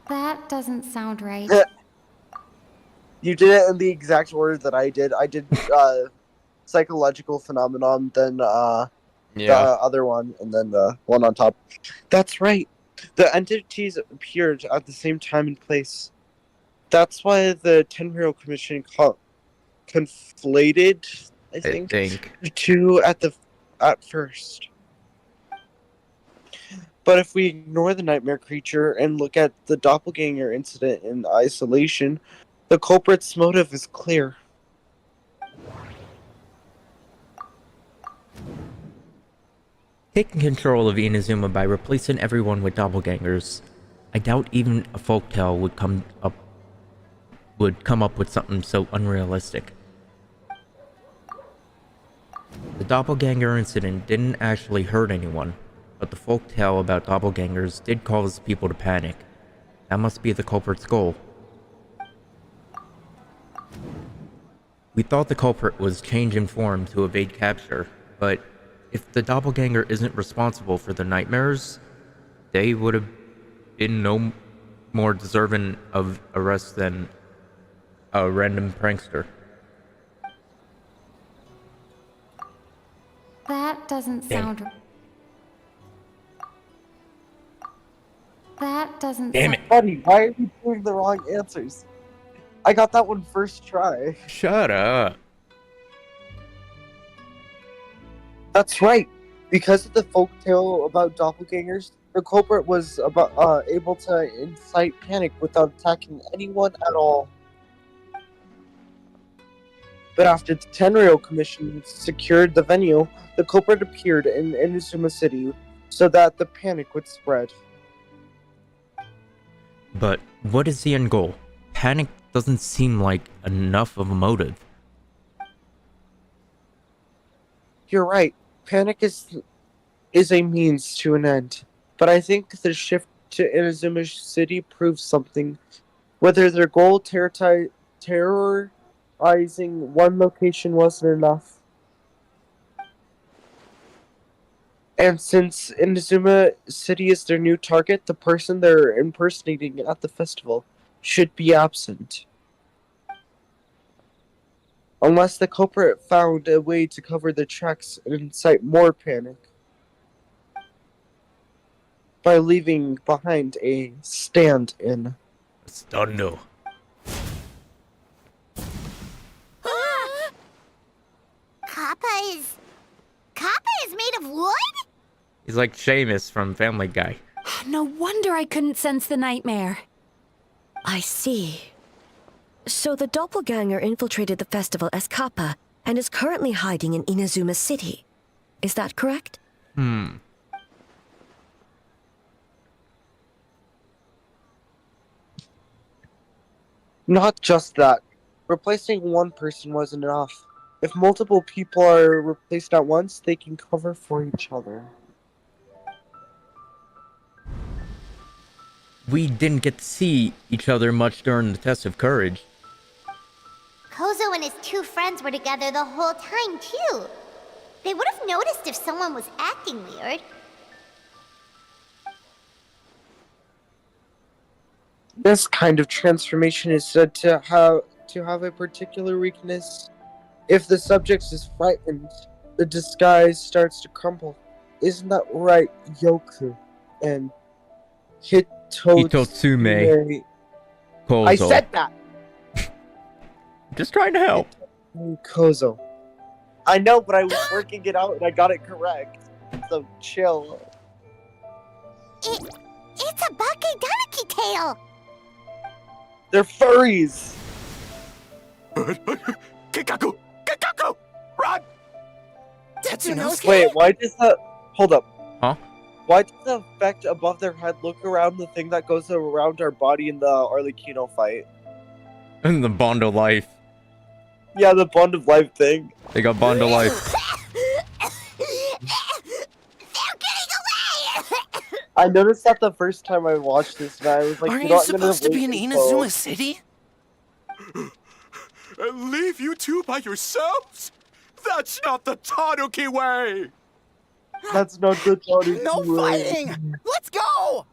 That doesn't sound right. You did it in the exact order that I did. I did psychological phenomenon, then the other one, and then the one on top. That's right. The entities appeared at the same time and place. That's why the Tenryou Commission conflated, I think, the two at first. But if we ignore the nightmare creature and look at the doppelganger incident in isolation, the culprit's motive is clear. Taking control of Inazuma by replacing everyone with doppelgangers, I doubt even a folktale would come up with something so unrealistic. The doppelganger incident didn't actually hurt anyone, but the folktale about doppelgangers did cause people to panic. That must be the culprit's goal. We thought the culprit was changing form to evade capture, but if the doppelganger isn't responsible for the nightmares, they would have been no more deserving of arrest than a random prankster. That doesn't sound... That doesn't Damn it. Buddy, why are you doing the wrong answers? I got that one first try. Shut up. That's right. Because of the folktale about doppelgangers, the culprit was able to incite panic without attacking anyone at all. But after the Tenryou Commission secured the venue, the culprit appeared in Inazuma City so that the panic would spread. But what is the end goal? Panic doesn't seem like enough of a motive. You're right. Panic is a means to an end. But I think the shift to Inazuma City proves something. Whether their goal terrorizing one location wasn't enough. And since Inazuma City is their new target, the person they're impersonating at the festival should be absent. Unless the culprit found a way to cover the tracks and incite more panic by leaving behind a stand-in. Stundo. Kappa is made of wood? He's like Seamus from Family Guy. No wonder I couldn't sense the nightmare. I see. So the doppelganger infiltrated the festival as Kappa and is currently hiding in Inazuma City. Is that correct? Not just that. Replacing one person wasn't enough. If multiple people are replaced at once, they can cover for each other. We didn't get to see each other much during the test of courage. Kozo and his two friends were together the whole time, too. They would have noticed if someone was acting weird. This kind of transformation is said to have a particular weakness. If the subject is frightened, the disguise starts to crumble. Isn't that right, Yoku? And Hitotsume. Kozo. I said that! Just trying to help. Kozo. I know, but I was working it out and I got it correct. So chill. It's a Bakeganeki tail! They're furries! Kikaku! Kikaku! Run! Tetsunosuke? Wait, why does the... Hold up. Huh? Why does the effect above their head look around the thing that goes around our body in the Arlecchino fight? And the Bond of Life. Yeah, the Bond of Life thing. They got Bond of Life. I noticed that the first time I watched this, and I was like, Aren't you you know, I'm gonna supposed to be wait in until- Inazuma City? Leave you two by yourselves? That's not the Tanuki way! That's not the Tanuki No way. fighting! Let's go!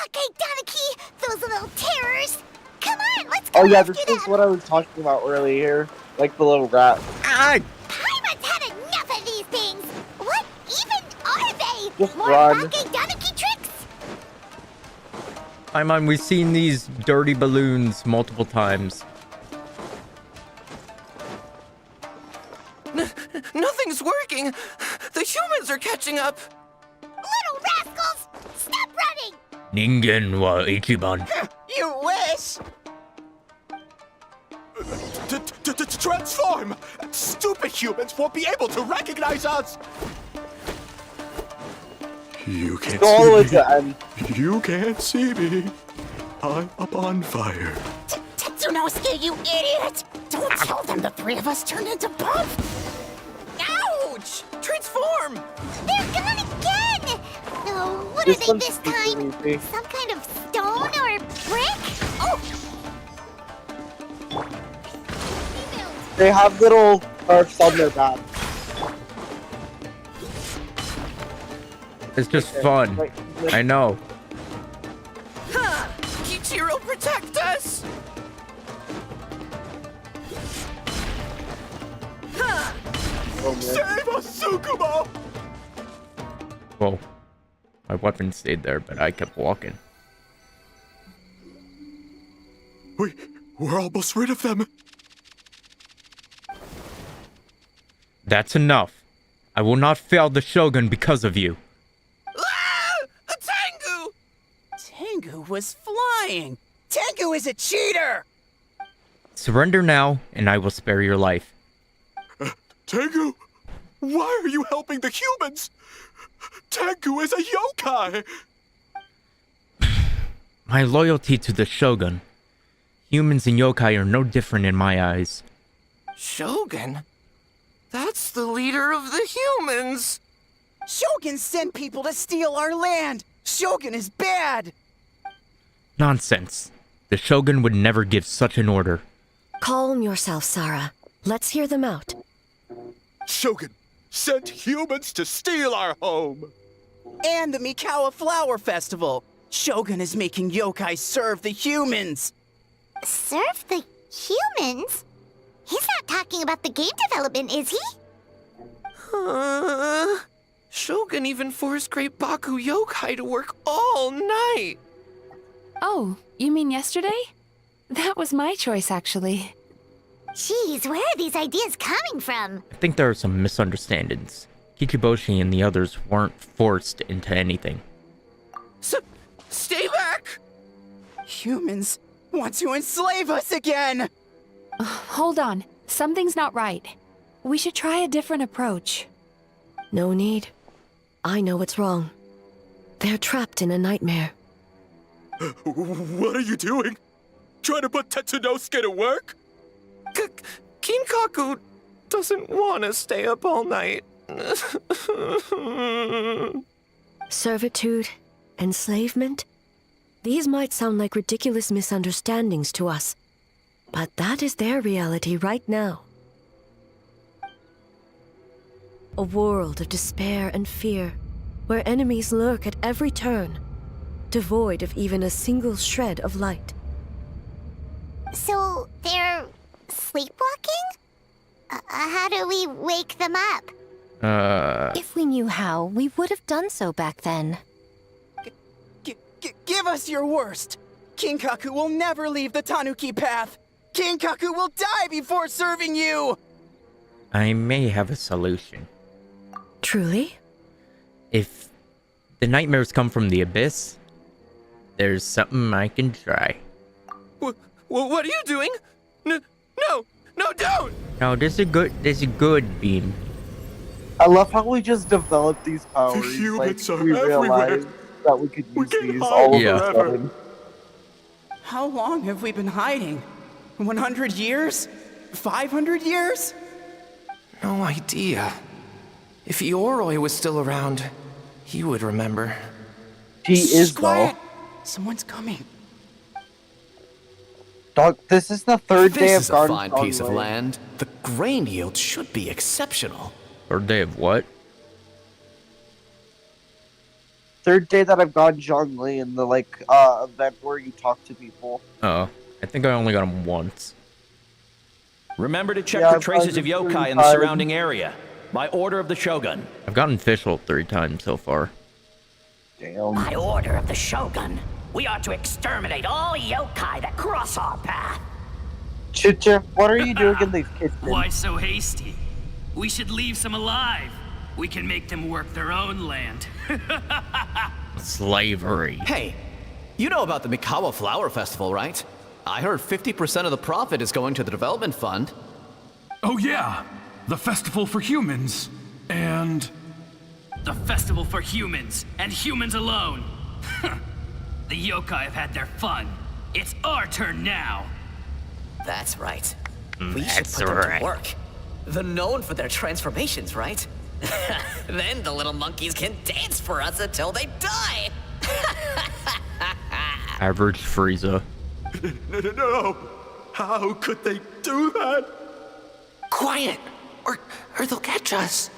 Okay, Tanuki! Those little terrors! Come on, let's go Oh yeah, after this them! is what I was talking about earlier. Like the little rat. Paimon's had enough of these things! What even are they? Just More run. Bake Tanuki tricks? Paimon, we've seen these dirty balloons multiple times. Nothing's working! The humans are catching up! Little rascals! Stop running! Ningen wa ichiban. You wish! Transform! Stupid humans won't be able to recognize us! You can't Go all the way see to the end. me. You can't see me. I'm up on fire. Tetsunosuke, you idiot! Don't tell them the three of us turned into bombs! Ouch! Transform! They're gone again! Oh, what This are they one's this super time? easy. Some kind of stone or brick? Oh! They have little scarfs on their back. It's just fun. I know. Ha! Kichiro, protect us! Ha! Save us, Tsukumo! Well, my weapon stayed there, but I kept walking. We're almost rid of them. That's enough. I will not fail the Shogun because of you. A Tengu! Tengu was flying! Tengu is a cheater! Surrender now, and I will spare your life. Tengu, why are you helping the humans? Tengu is a yokai! My loyalty to the Shogun. Humans and yokai are no different in my eyes. Shogun? That's the leader of the humans! Shogun sent people to steal our land! Shogun is bad! Nonsense. The Shogun would never give such an order. Calm yourself, Sarah. Let's hear them out. Shogun sent humans to steal our home! And the Mikawa Flower Festival! Shogun is making yokai serve the humans! Serve the humans? He's not talking about the game development, is he? Shogun even forced Great Baku Yokai to work all night! Oh, you mean yesterday? That was my choice, actually. Jeez, where are these ideas coming from? I think there are some misunderstandings. Kichiboshi and the others weren't forced into anything. Stay back! Humans want to enslave us again! Hold on. Something's not right. We should try a different approach. No need. I know what's wrong. They're trapped in a nightmare. What are you doing? Trying to put Tetsunosuke to work? Kinkaku doesn't want to stay up all night. Servitude, enslavement. These might sound like ridiculous misunderstandings to us, but that is their reality right now. A world of despair and fear, where enemies lurk at every turn, devoid of even a single shred of light. So, they're sleepwalking? How do we wake them up? If we knew how, we would have done so back then. Give us your worst! Kinkaku will never leave the Tanuki path! Kinkaku will die before serving you! I may have a solution. Truly? If the nightmares come from the abyss, there's something I can try. What are you doing? No, don't! No, this is good, Bean. I love how we just developed these powers. The humans like, are we realized everywhere. that we could use these hide all of Yeah. a sudden. How long have we been hiding? 100 years? 500 years? No idea. If Yoroi was still around, he would remember. He is, though. Quiet! Someone's coming. Dog, this is the third day of This is a Garden fine piece of Conway. land. The grain yield should be exceptional. Third day of what? Third day that I've gone Zhongli in the, event where you talk to people. Oh, I think I only got him once. Remember to check Yeah, for traces of I've gone yokai in the 3 surrounding area. By order of the Shogun. I've gotten Fischl 3 times so far. Damn. By order of the Shogun, we are to exterminate all yokai that cross our path. Chicha, what are you doing in these kitchens? Why so hasty? We should leave some alive. We can make them work their own land. Slavery. Hey, you know about the Mikawa Flower Festival, right? I heard 50% of the profit is going to the development fund. Oh yeah, the festival for humans. And... the festival for humans, and humans alone. The yokai have had their fun. It's our turn now. That's right. We should That's put them right. to work. They're known for their transformations, right? Then the little monkeys can dance for us until they die. Average Frieza. No! How could they do that? Quiet, or they'll catch us.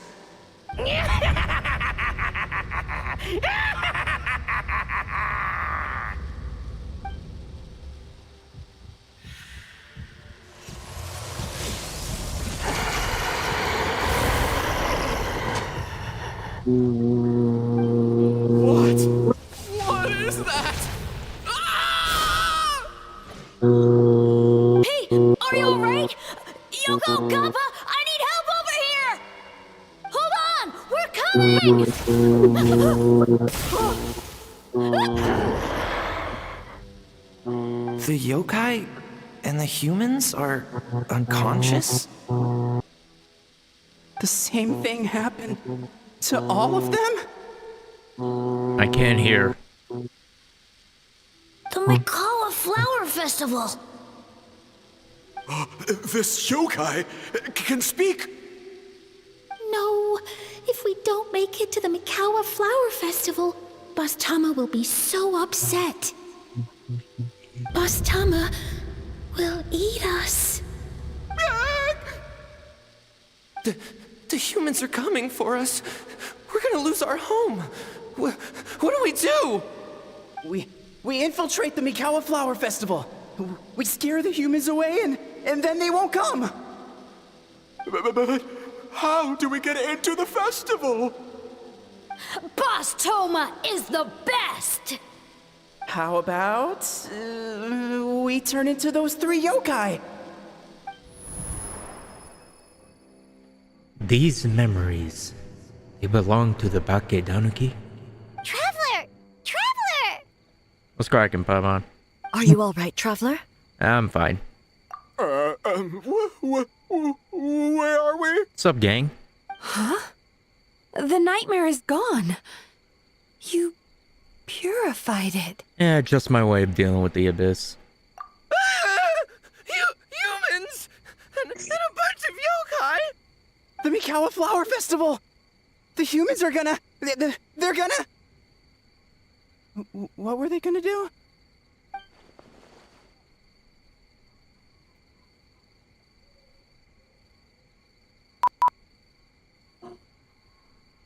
What is that? Hey, are you alright? Yoko, Kappa, I need help over here! Hold on, we're coming! The yokai and the humans are unconscious? The same thing happened to all of them? I can't hear. The Mikawa Flower Festival! This yokai can speak! No, if we don't make it to the Mikawa Flower Festival, Boss Tama will be so upset. Boss Tama will eat us. The humans are coming for us. We're gonna lose our home. What do we do? We infiltrate the Mikawa Flower Festival. We scare the humans away and then they won't come. But how do we get into the festival? Boss Toma is the best! How about we turn into those 3 yokai? These memories, they belong to the Bake Danuki? Traveler! Traveler! What's cracking, Paimon? Are you all right, Traveler? I'm fine. Where are we? What's up, gang? Huh? The nightmare is gone. You purified it. Yeah, just my way of dealing with the abyss. Humans! And a bunch of yokai! The Mikawa Flower Festival! The humans are gonna... They're gonna... What were they gonna do?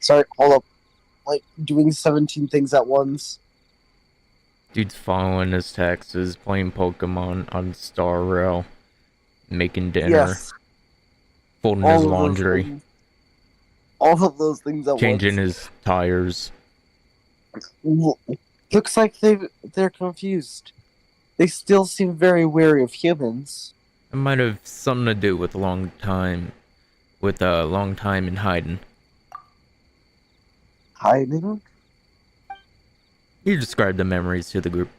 Sorry, hold up. Doing 17 things at once. Dude's following his taxes, playing Pokemon on Star Rail, making dinner, Yes. folding All his of those laundry, things. All of those things at changing once. his tires. Looks like they're confused. They still seem very wary of humans. It might have something to do with a long time in hiding. Hiding? You described the memories to the group.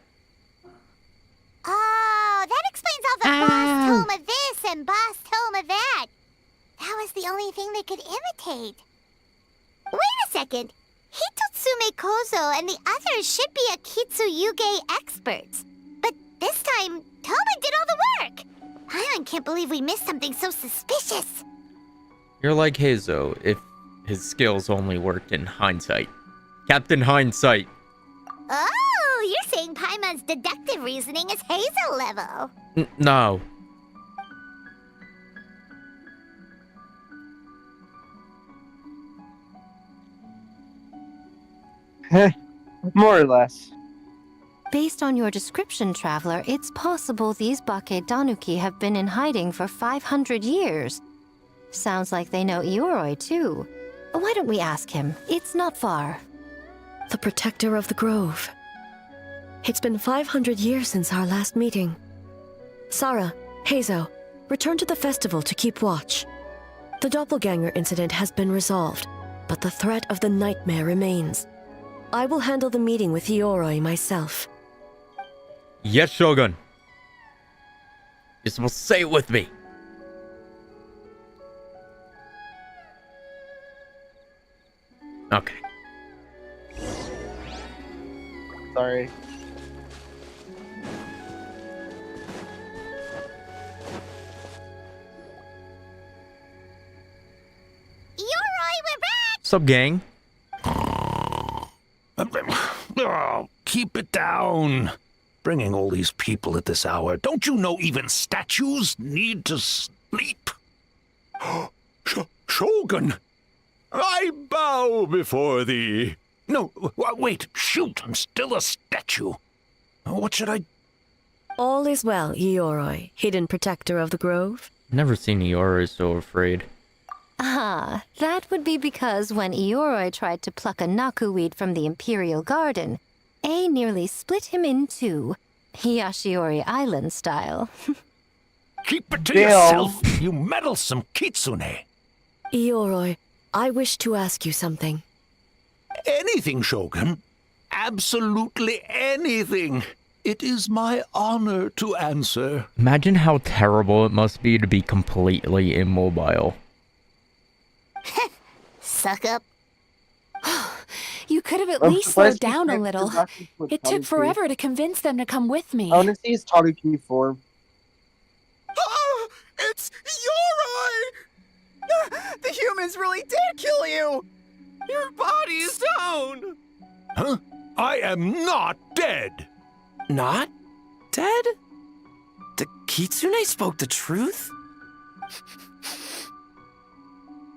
Oh, that explains all the Boss Toma this and Boss Toma that. That was the only thing they could imitate. Wait a second. Hitotsume Kozo and the others should be Akitsuyuge experts. But this time, Toma did all the work. Paimon can't believe we missed something so suspicious. You're like Hazo if his skills only worked in hindsight. Captain Hindsight. Oh, you're saying Paimon's deductive reasoning is Hazel level. No. More or less. Based on your description, Traveler, it's possible these Bake Danuki have been in hiding for 500 years. Sounds like they know Ioroi, too. Why don't we ask him? It's not far. The protector of the grove. It's been 500 years since our last meeting. Sarah, Hazo, return to the festival to keep watch. The doppelganger incident has been resolved, but the threat of the nightmare remains. I will handle the meeting with Ioroi myself. Yes, Shogun. You're supposed to say it with me. Okay. Sorry. Ioroi, we're back! Sup, gang? Oh, keep it down. Bringing all these people at this hour. Don't you know even statues need to sleep? Shogun! I bow before thee. No, wait, shoot, I'm still a statue. What should I... All is well, Ioroi, hidden protector of the grove. Never seen Ioroi so afraid. Ah, that would be because when Ioroi tried to pluck a Naku weed from the Imperial Garden, A nearly split him in two, Yashiori Island style. Keep it to yourself, you meddlesome kitsune. Ioroi, I wish to ask you something. Anything, Shogun. Absolutely anything. It is my honor to answer. Imagine how terrible it must be to be completely immobile. Suck up. You could have at least slowed down a little. It took forever to convince them to come with me. I want to see his Tanuki form. Oh, it's Ioroi! The humans really did kill you! Your body is down! Huh? I am not dead! Not dead? The Kitsune spoke the truth?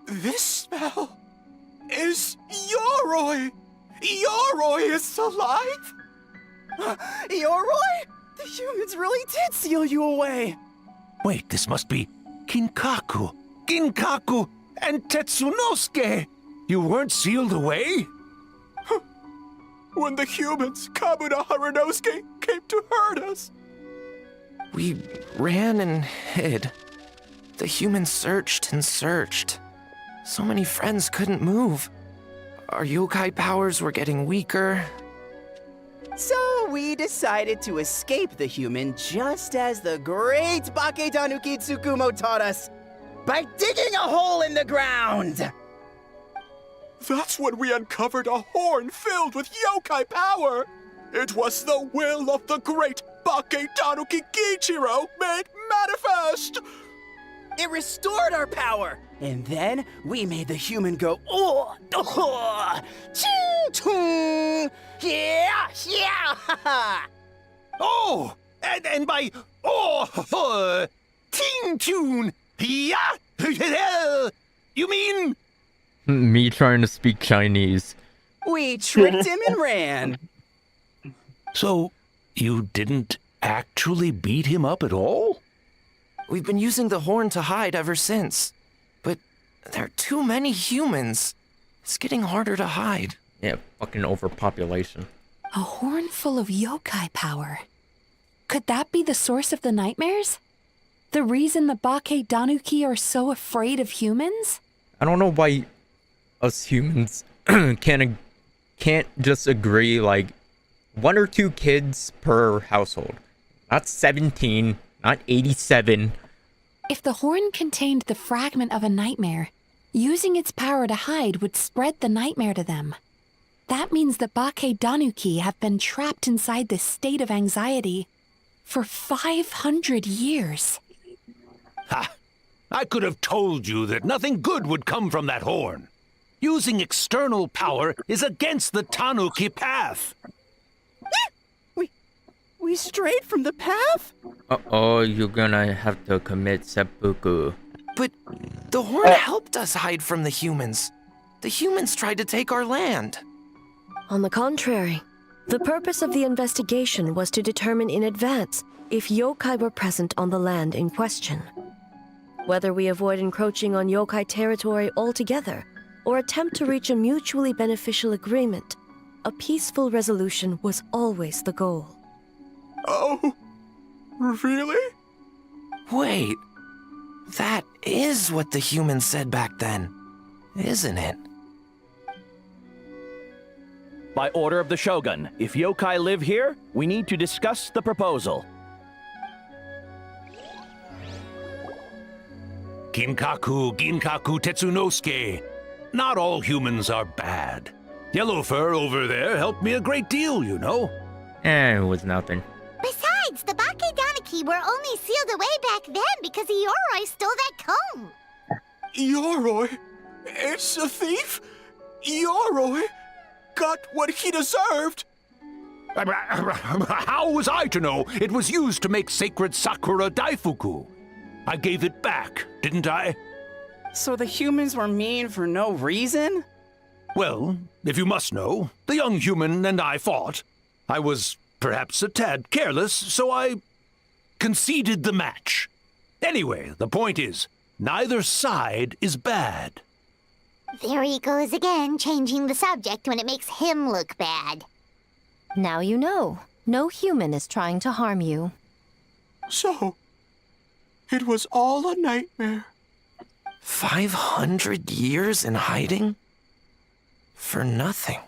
This smell is Ioroi! Ioroi is alive! Ioroi? The humans really did seal you away! Wait, this must be Kinkaku, and Tetsunosuke! You weren't sealed away? When the humans, Kabuna Harunosuke, came to hurt us. We ran and hid. The humans searched and searched. So many friends couldn't move. Our yokai powers were getting weaker. So we decided to escape the human just as the great Bake Tanuki Tsukumo taught us, by digging a hole in the ground! That's when we uncovered a horn filled with yokai power. It was the will of the great Bake Tanuki Kichiro made manifest. It restored our power, and then we made the human go, oh, oh, ching, yeah, yeah, ha, ha. Oh, and by ting tune, yeah, you mean? Me trying to speak Chinese. We tricked him and ran. So, you didn't actually beat him up at all? We've been using the horn to hide ever since. But there are too many humans. It's getting harder to hide. Yeah, fucking overpopulation. A horn full of yokai power. Could that be the source of the nightmares? The reason the Bake Danuki are so afraid of humans? I don't know why us humans can't just agree, like, 1 or 2 kids per household. Not 17, not 87. If the horn contained the fragment of a nightmare, using its power to hide would spread the nightmare to them. That means the Bake Danuki have been trapped inside this state of anxiety for 500 years. Ha! I could have told you that nothing good would come from that horn. Using external power is against the Tanuki path. We strayed from the path? Uh-oh, you're gonna have to commit seppuku. But the horn helped us hide from the humans. The humans tried to take our land. On the contrary, the purpose of the investigation was to determine in advance if yokai were present on the land in question. Whether we avoid encroaching on yokai territory altogether or attempt to reach a mutually beneficial agreement, a peaceful resolution was always the goal. Oh, really? Wait, that is what the humans said back then, isn't it? By order of the Shogun, if yokai live here, we need to discuss the proposal. Ginkaku Tetsunosuke. Not all humans are bad. Yellowfur over there helped me a great deal, you know. It was nothing. Besides, the Bakedaniki were only sealed away back then because Ioroi stole that comb. Ioroi? It's a thief? Ioroi got what he deserved. How was I to know it was used to make sacred Sakura Daifuku? I gave it back, didn't I? So the humans were mean for no reason? Well, if you must know, the young human and I fought. I was perhaps a tad careless, so I conceded the match. Anyway, the point is, neither side is bad. There he goes again, changing the subject when it makes him look bad. Now you know. No human is trying to harm you. So, it was all a nightmare. 500 years in hiding? For nothing.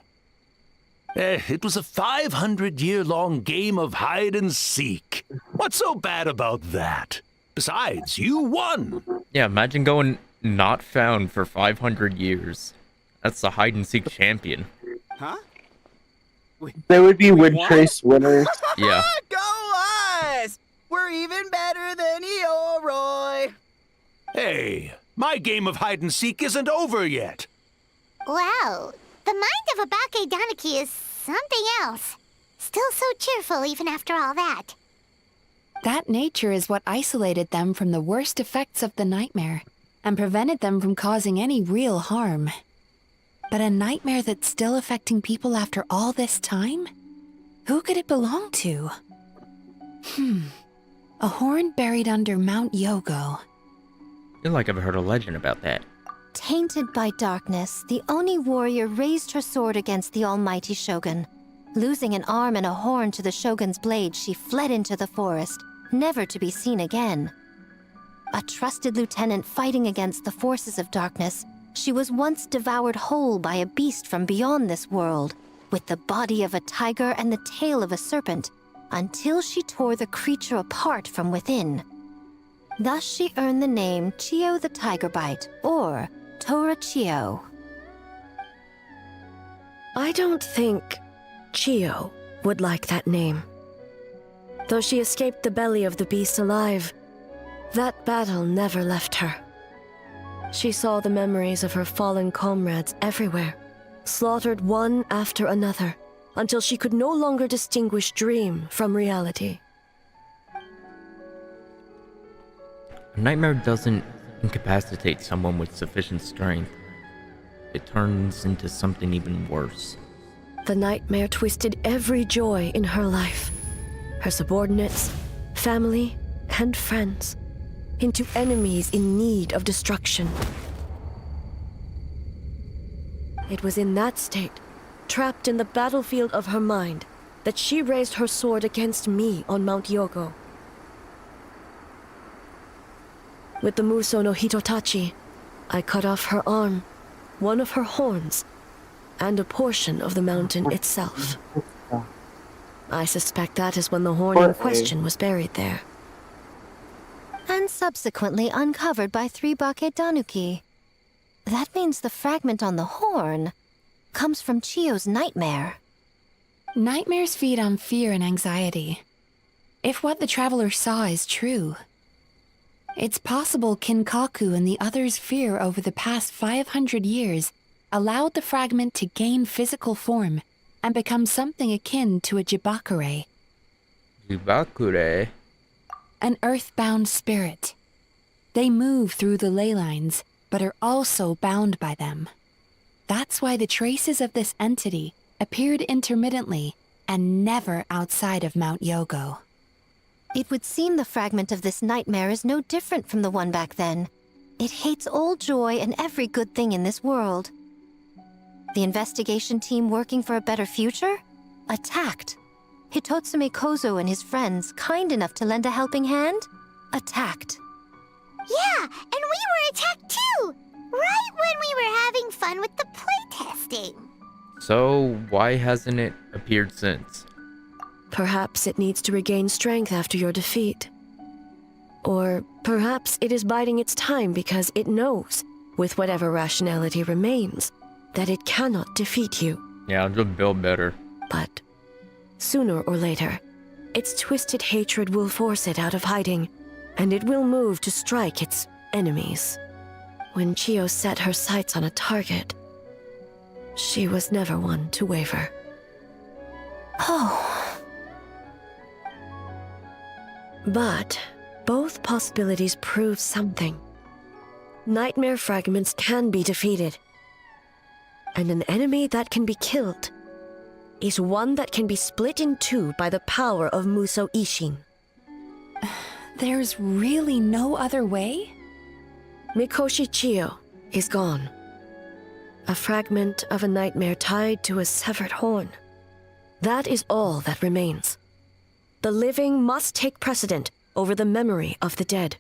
It was a 500-year-long game of hide and seek. What's so bad about that? Besides, you won. Yeah, imagine going not found for 500 years. That's the hide-and-seek champion. Huh? There would be Windtrace winners. Yeah. Go us! We're even better than Ioroi! Hey, my game of hide and seek isn't over yet. Wow, the mind of a Bakedaniki is something else. Still so cheerful even after all that. That nature is what isolated them from the worst effects of the nightmare and prevented them from causing any real harm. But a nightmare that's still affecting people after all this time? Who could it belong to? A horn buried under Mount Yogo. I feel like I've heard a legend about that. Tainted by darkness, the Oni warrior raised her sword against the almighty shogun. Losing an arm and a horn to the shogun's blade, she fled into the forest, never to be seen again. A trusted lieutenant fighting against the forces of darkness, she was once devoured whole by a beast from beyond this world, with the body of a tiger and the tail of a serpent, until she tore the creature apart from within. Thus she earned the name Chiyo the Tigerbite, or Tora Chiyo. I don't think Chiyo would like that name. Though she escaped the belly of the beast alive, that battle never left her. She saw the memories of her fallen comrades everywhere, slaughtered one after another, until she could no longer distinguish dream from reality. A nightmare doesn't incapacitate someone with sufficient strength. It turns into something even worse. The nightmare twisted every joy in her life, her subordinates, family, and friends, into enemies in need of destruction. It was in that state, trapped in the battlefield of her mind, that she raised her sword against me on Mount Yogo. With the Muso no Hitotachi, I cut off her arm, one of her horns, and a portion of the mountain itself. I suspect that is when the horn in question was buried there. And subsequently uncovered by 3 Bakedanuki. That means the fragment on the horn comes from Chiyo's nightmare. Nightmares feed on fear and anxiety. If what the traveler saw is true, It's possible Kinkaku and the others' fear over the past 500 years allowed the fragment to gain physical form and become something akin to a Jibakure. Jibakure? An earthbound spirit. They move through the ley lines, but are also bound by them. That's why the traces of this entity appeared intermittently and never outside of Mount Yogo. It would seem the fragment of this nightmare is no different from the one back then. It hates all joy and every good thing in this world. The investigation team working for a better future? Attacked. Hitotsume Kozo and his friends, kind enough to lend a helping hand? Attacked. Yeah, and we were attacked too! Right when we were having fun with the playtesting. So, why hasn't it appeared since? Perhaps it needs to regain strength after your defeat. Or perhaps it is biding its time because it knows, with whatever rationality remains, that it cannot defeat you. Yeah, just build better. But sooner or later, its twisted hatred will force it out of hiding, and it will move to strike its enemies. When Chiyo set her sights on a target, she was never one to waver. Oh. But both possibilities prove something. Nightmare fragments can be defeated, and an enemy that can be killed is one that can be split in two by the power of Muso Ishin. There's really no other way? Mikoshi Chiyo is gone. A fragment of a nightmare tied to a severed horn. That is all that remains. The living must take precedent over the memory of the dead.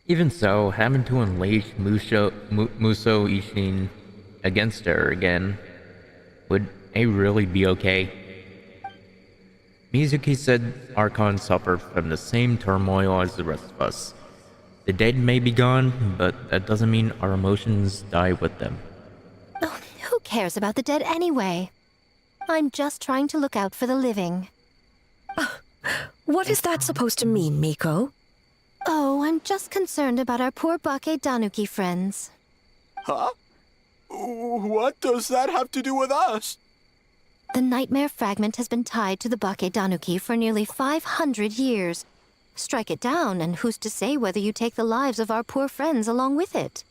Even so, having to unleash Muso Ishin against her again, would it really be okay? Mizuki said Archon suffered from the same turmoil as the rest of us. The dead may be gone, but that doesn't mean our emotions die with them. Oh, who cares about the dead anyway? I'm just trying to look out for the living. What is that supposed to mean, Miko? Oh, I'm just concerned about our poor Bake Danuki friends. Huh? What does that have to do with us? The nightmare fragment has been tied to the Bake Danuki for nearly 500 years. Strike it down, and who's to say whether you take the lives of our poor friends along with it?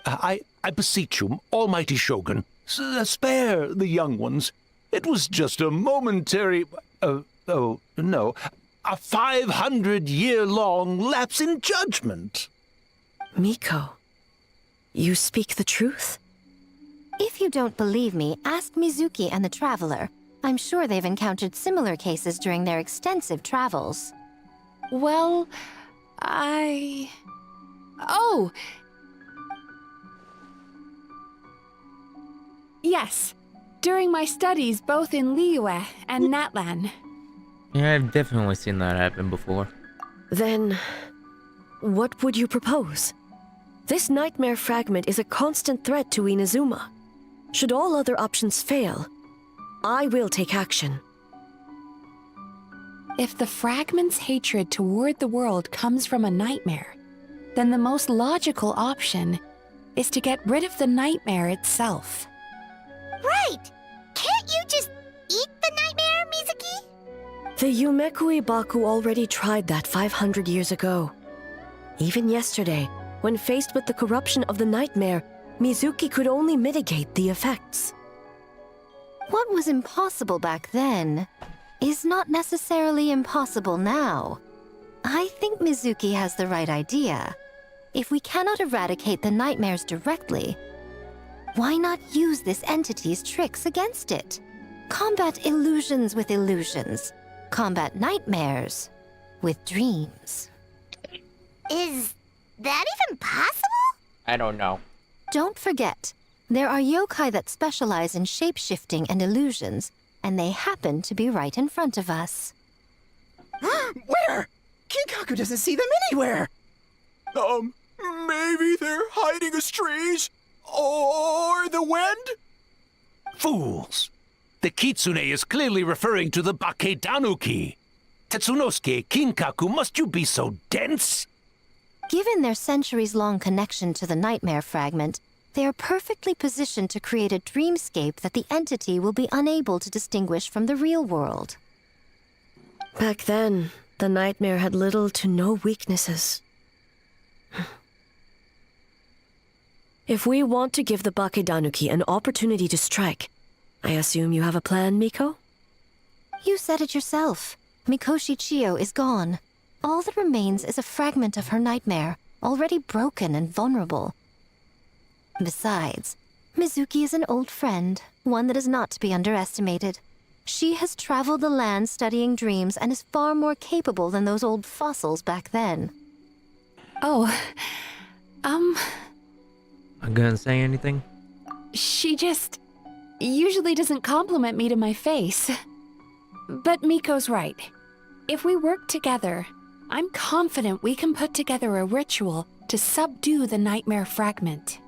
I beseech you, almighty Shogun, spare the young ones. It was just a momentary... a 500-year-long lapse in judgment. Miko, you speak the truth? If you don't believe me, ask Mizuki and the Traveler. I'm sure they've encountered similar cases during their extensive travels. Well, Oh! Yes. During my studies both in Liyue and Natlan. Yeah, I've definitely seen that happen before. Then, what would you propose? This nightmare fragment is a constant threat to Inazuma. Should all other options fail, I will take action. If the fragment's hatred toward the world comes from a nightmare, then the most logical option is to get rid of the nightmare itself. Right! Can't you just eat the nightmare, Mizuki? The Yumekui Baku already tried that 500 years ago. Even yesterday, when faced with the corruption of the nightmare, Mizuki could only mitigate the effects. What was impossible back then is not necessarily impossible now. I think Mizuki has the right idea. If we cannot eradicate the nightmares directly, why not use this entity's tricks against it? Combat illusions with illusions. Combat nightmares with dreams. Is that even possible? I don't know. Don't forget, there are yokai that specialize in shape-shifting and illusions, and they happen to be right in front of us. Where? Kinkaku doesn't see them anywhere! Maybe they're hiding as trees? Or the wind? Fools! The kitsune is clearly referring to the Baketanuki. Tetsunosuke, Kinkaku, must you be so dense? Given their centuries-long connection to the nightmare fragment, they are perfectly positioned to create a dreamscape that the entity will be unable to distinguish from the real world. Back then, the nightmare had little to no weaknesses. If we want to give the Bakedanuki an opportunity to strike, I assume you have a plan, Miko? You said it yourself. Mikoshi Chiyo is gone. All that remains is a fragment of her nightmare, already broken and vulnerable. Besides, Mizuki is an old friend, one that is not to be underestimated. She has traveled the land studying dreams and is far more capable than those old fossils back then. Oh, I'm gonna say anything? she just usually doesn't compliment me to my face. But Miko's right. If we work together, I'm confident we can put together a ritual to subdue the nightmare fragment.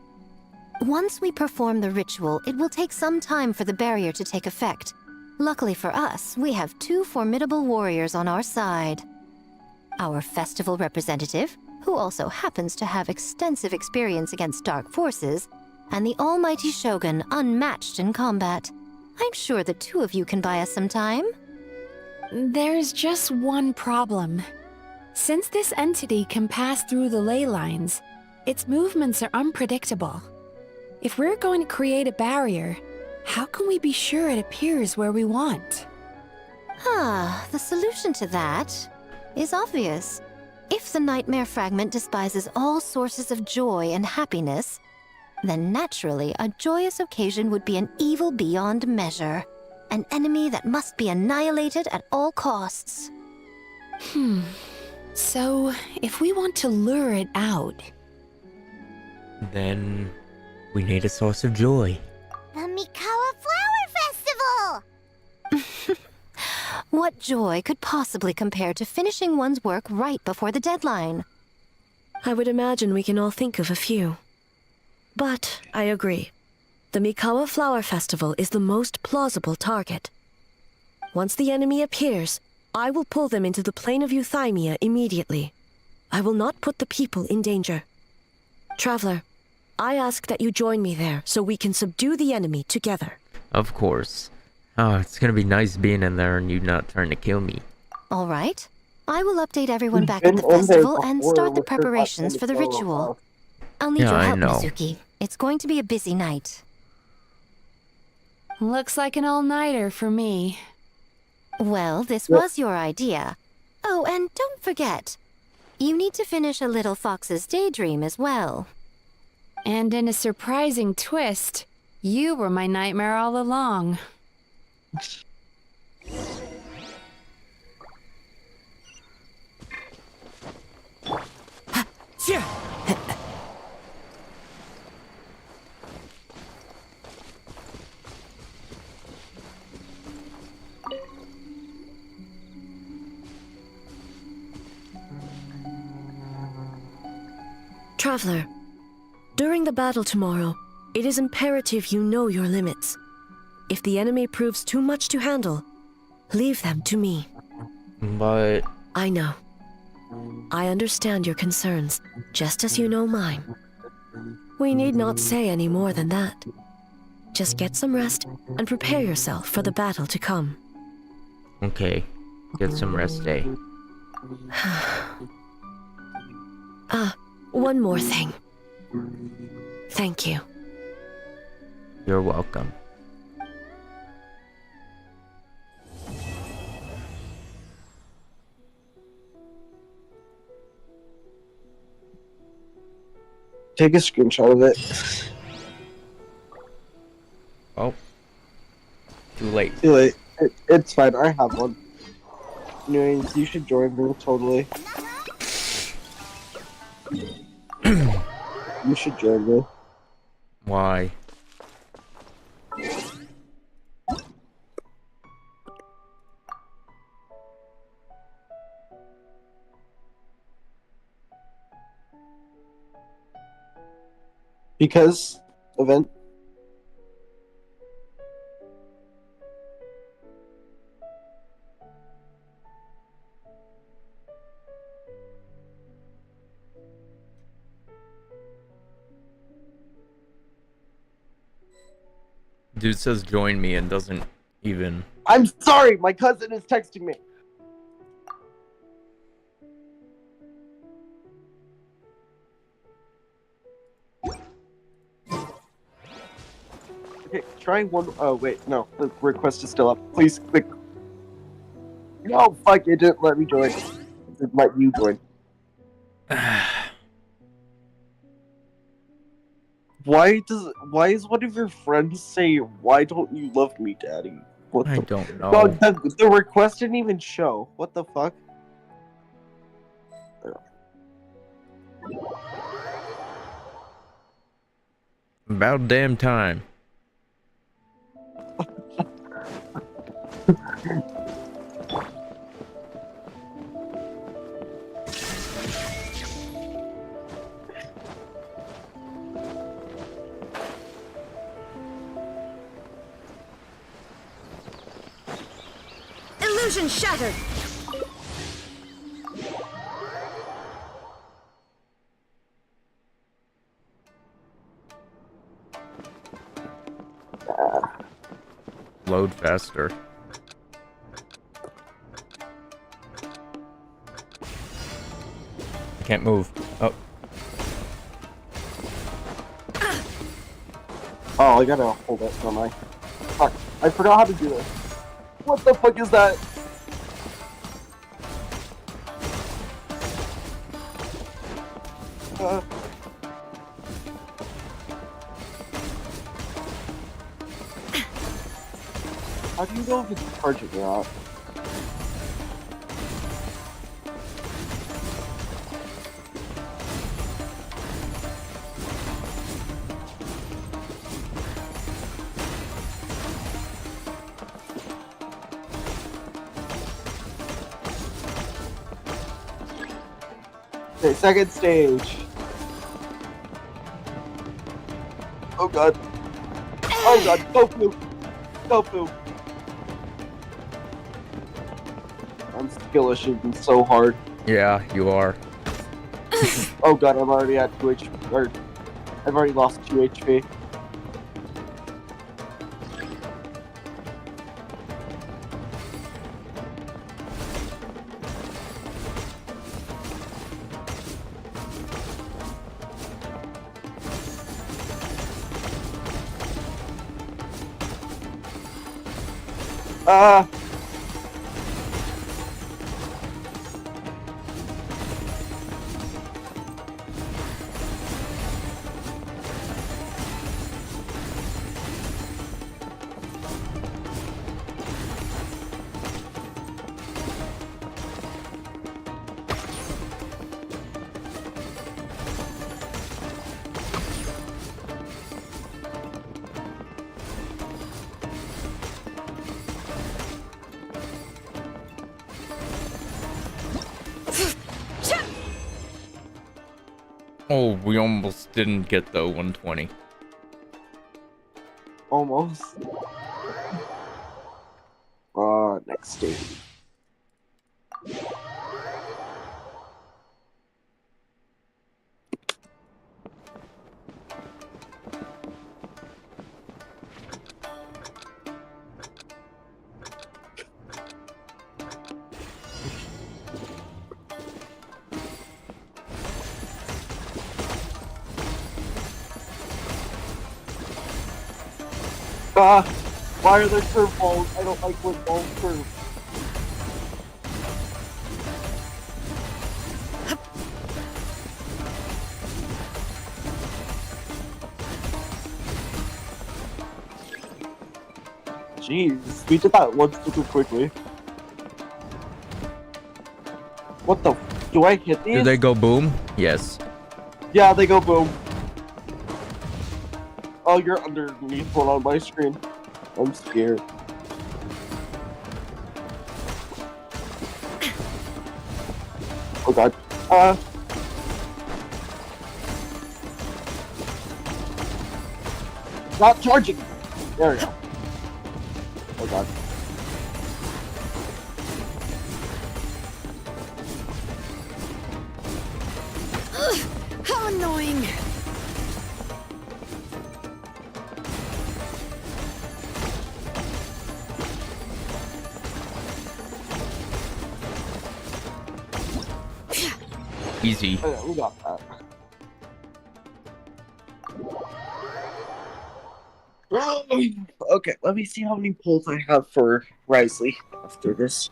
Once we perform the ritual, it will take some time for the barrier to take effect. Luckily for us, we have two formidable warriors on our side. Our festival representative, who also happens to have extensive experience against dark forces, and the almighty Shogun, unmatched in combat. I'm sure the two of you can buy us some time. There's just one problem. Since this entity can pass through the ley lines, its movements are unpredictable. If we're going to create a barrier, how can we be sure it appears where we want? The solution to that is obvious. If the nightmare fragment despises all sources of joy and happiness, then naturally a joyous occasion would be an evil beyond measure. An enemy that must be annihilated at all costs. So, if we want to lure it out... Then we need a source of joy. The Mikawa Flower Festival! What joy could possibly compare to finishing one's work right before the deadline? I would imagine we can all think of a few. But I agree. The Mikawa Flower Festival is the most plausible target. Once the enemy appears, I will pull them into the plane of Euthymia immediately. I will not put the people in danger. Traveler, I ask that you join me there so we can subdue the enemy together. Of course. Oh, it's gonna be nice being in there and you not trying to kill me. All right. I will update everyone back at the festival and start the preparations for the ritual. I'll need your help, Mizuki. It's going to be a busy night. Looks like an all-nighter for me. Well, this was your idea. Oh, and don't forget, you need to finish a little fox's daydream as well. And in a surprising twist, you were my nightmare all along. Traveler, during the battle tomorrow, it is imperative you know your limits. If the enemy proves too much to handle, leave them to me. But... I know. I understand your concerns, just as you know mine. We need not say any more than that. Just get some rest and prepare yourself for the battle to come. Okay. Get some rest day. One more thing. Thank you. You're welcome. Take a screenshot of it. Oh. Too late. Too late. It's fine, I have one. Anyways, you should join me, totally. You should join me. Why? Because event. Dude says join me and doesn't even... I'm sorry, my cousin is texting me. Okay, try one. Oh, wait, no, the request is still up. Please click. No, fuck, it didn't let me join. It let you join. Why is one of your friends say, "Why don't you love me, Daddy"? What I the... don't know. No, the request didn't even show. What the fuck? About damn time. Illusion shattered! Load faster. I can't move. Oh. Oh, I gotta hold it, don't I? Fuck, I forgot how to do this. What the fuck is that? How do you know if it's charging or not? Okay, second stage. Oh god. Oh god, Goku! Goku! I'm skill shooting so hard. Yeah, you are. Oh god, I'm already at 2 HP. Or, I've already lost 2 HP. Oh, we almost didn't get the 120. Almost. Next stage. Why are there curve balls? I don't like when balls curve. Jeez, we did that one super quickly. What the? Do I hit these? Do they go boom? Yes. Yeah, they go boom. Oh, you're underneath one on my screen. I'm scared. Oh god. Not charging! There we go. Oh god. Ugh, how annoying! Easy. Okay, we got that. Okay, let me see how many pulls I have for Risley after this.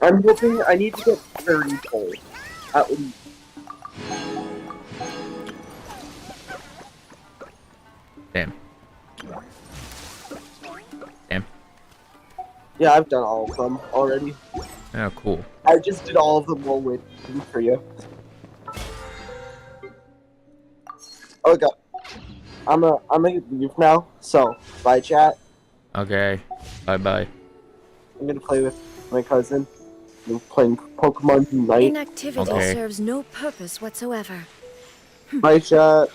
I'm hoping I need to get 30 pulls. At least. Damn. Damn. Yeah, I've done all of them already. Oh, cool. I just did all of them while waiting for you. Okay. I'm gonna leave now, so bye chat. Okay. Bye-bye. I'm gonna play with my cousin. We're playing Pokemon Unite. Inactivity serves no purpose whatsoever. Bye chat.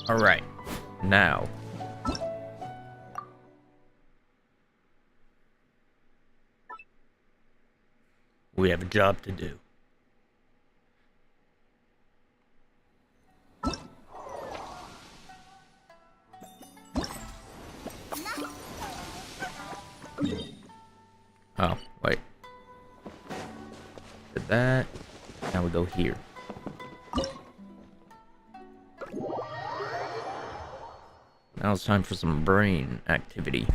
Alright. Now. We have a job to do. Oh, wait. Did that. Now we go here. Now it's time for some brain activity.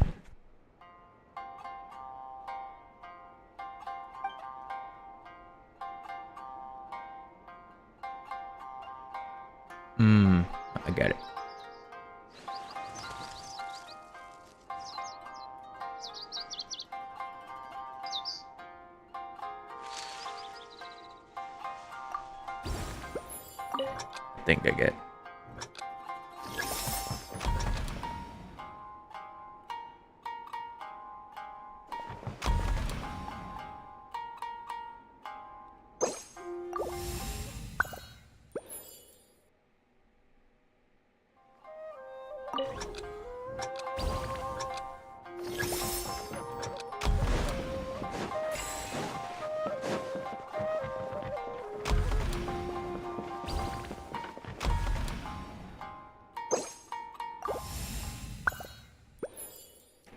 I get it. I think I get it.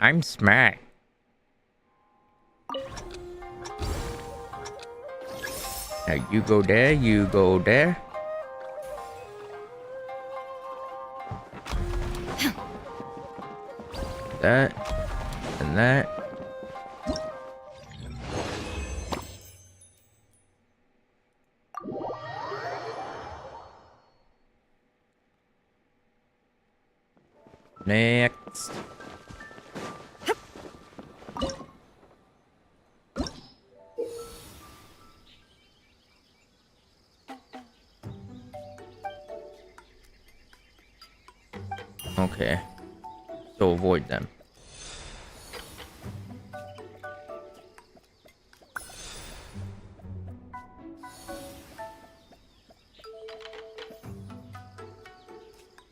I'm smart. Now you go there, you go there. That and that. Next. Okay. So avoid them.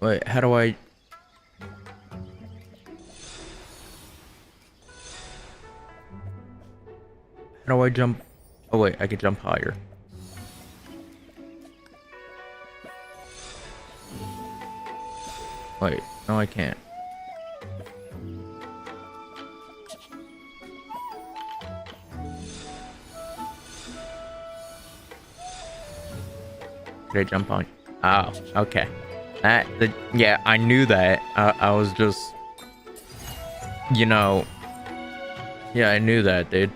Wait, how do I... How do I jump? Oh wait, I can jump higher. Wait, no I can't. Could I jump on? Oh, okay. Yeah, I knew that. I was just... You know... Yeah, I knew that, dude.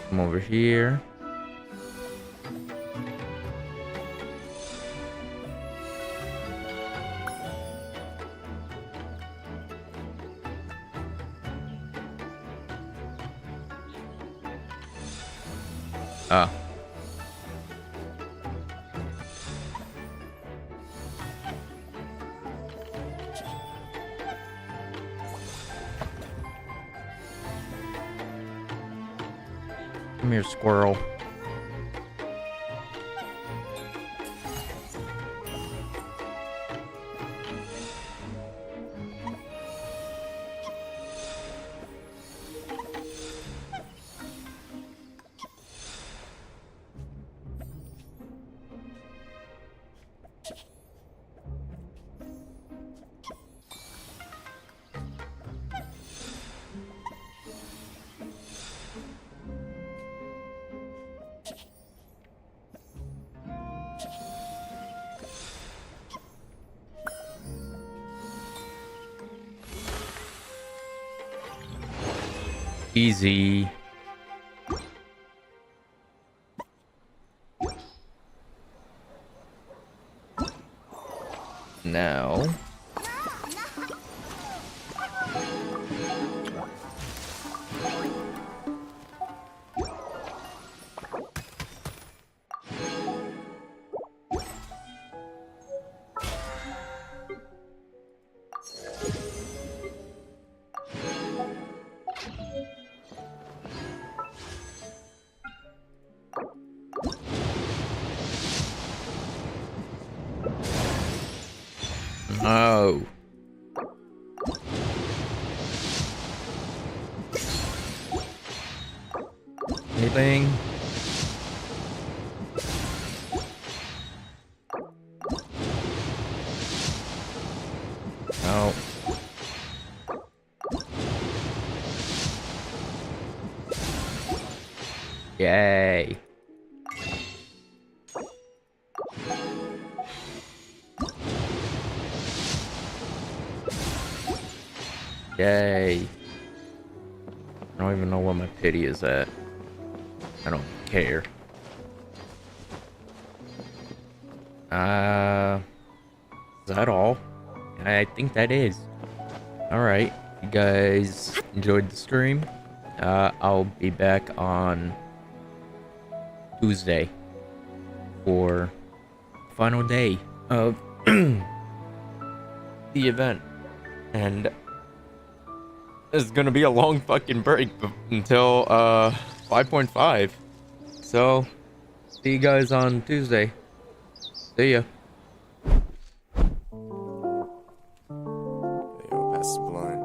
Come over here. Oh. Come here, squirrel. Easy. Now. Oh. Anything? No. Yay. Yay. I don't even know where my pity is at. I don't care. Is that all? I think that is. Alright. You guys enjoyed the stream? I'll be back on Tuesday for final day of the event. And it's gonna be a long fucking break until 5.5. So see you guys on Tuesday. See ya. Yo, that's blunt.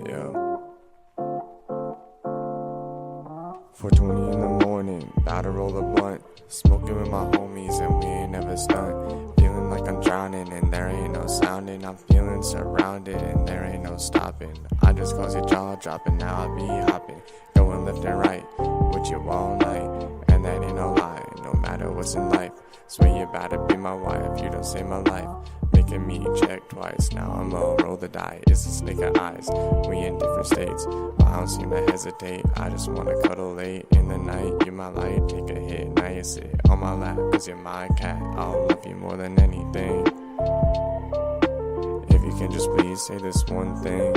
Yo. 4:20 in the morning, about to roll a blunt. Smoking with my homies and we ain't never stunned. Feeling like I'm drowning and there ain't no sounding. I'm feeling surrounded and there ain't no stopping. I just close your jaw dropping, now I be hopping. Going left and right with you all night. And that ain't no lie, no matter what's in life. Swear you about to be my wife, you don't save my life. Making me check twice, now I'm low, roll the die. It's a snake of eyes, we in different states. But I don't seem to hesitate, I just wanna cuddle late in the night. You're my light, take a hit, now you sit on my lap, cause you're my cat. I'll love you more than anything. If you can just please say this one thing.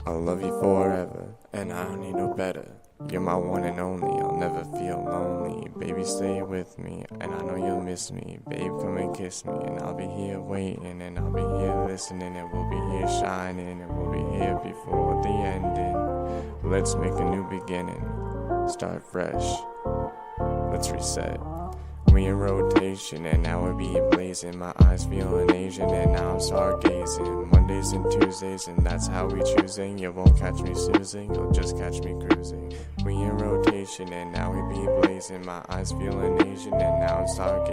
I'll love you forever, and I don't need no better. You're my one and only, I'll never feel lonely. Baby, stay with me, and I know you'll miss me. Babe, come and kiss me, and I'll be here waiting, and I'll be here listening, and we'll be here shining, and we'll be here before the ending. Let's make a new beginning, start fresh, let's reset. We in rotation, and now we be blazing. My eyes feeling Asian, and now I'm stargazing. Mondays and Tuesdays, and that's how we choosing. You won't catch me snoozing, you'll just catch me cruising. We in rotation, and now we be blazing. My eyes feeling Asian, and now I'm stargazing.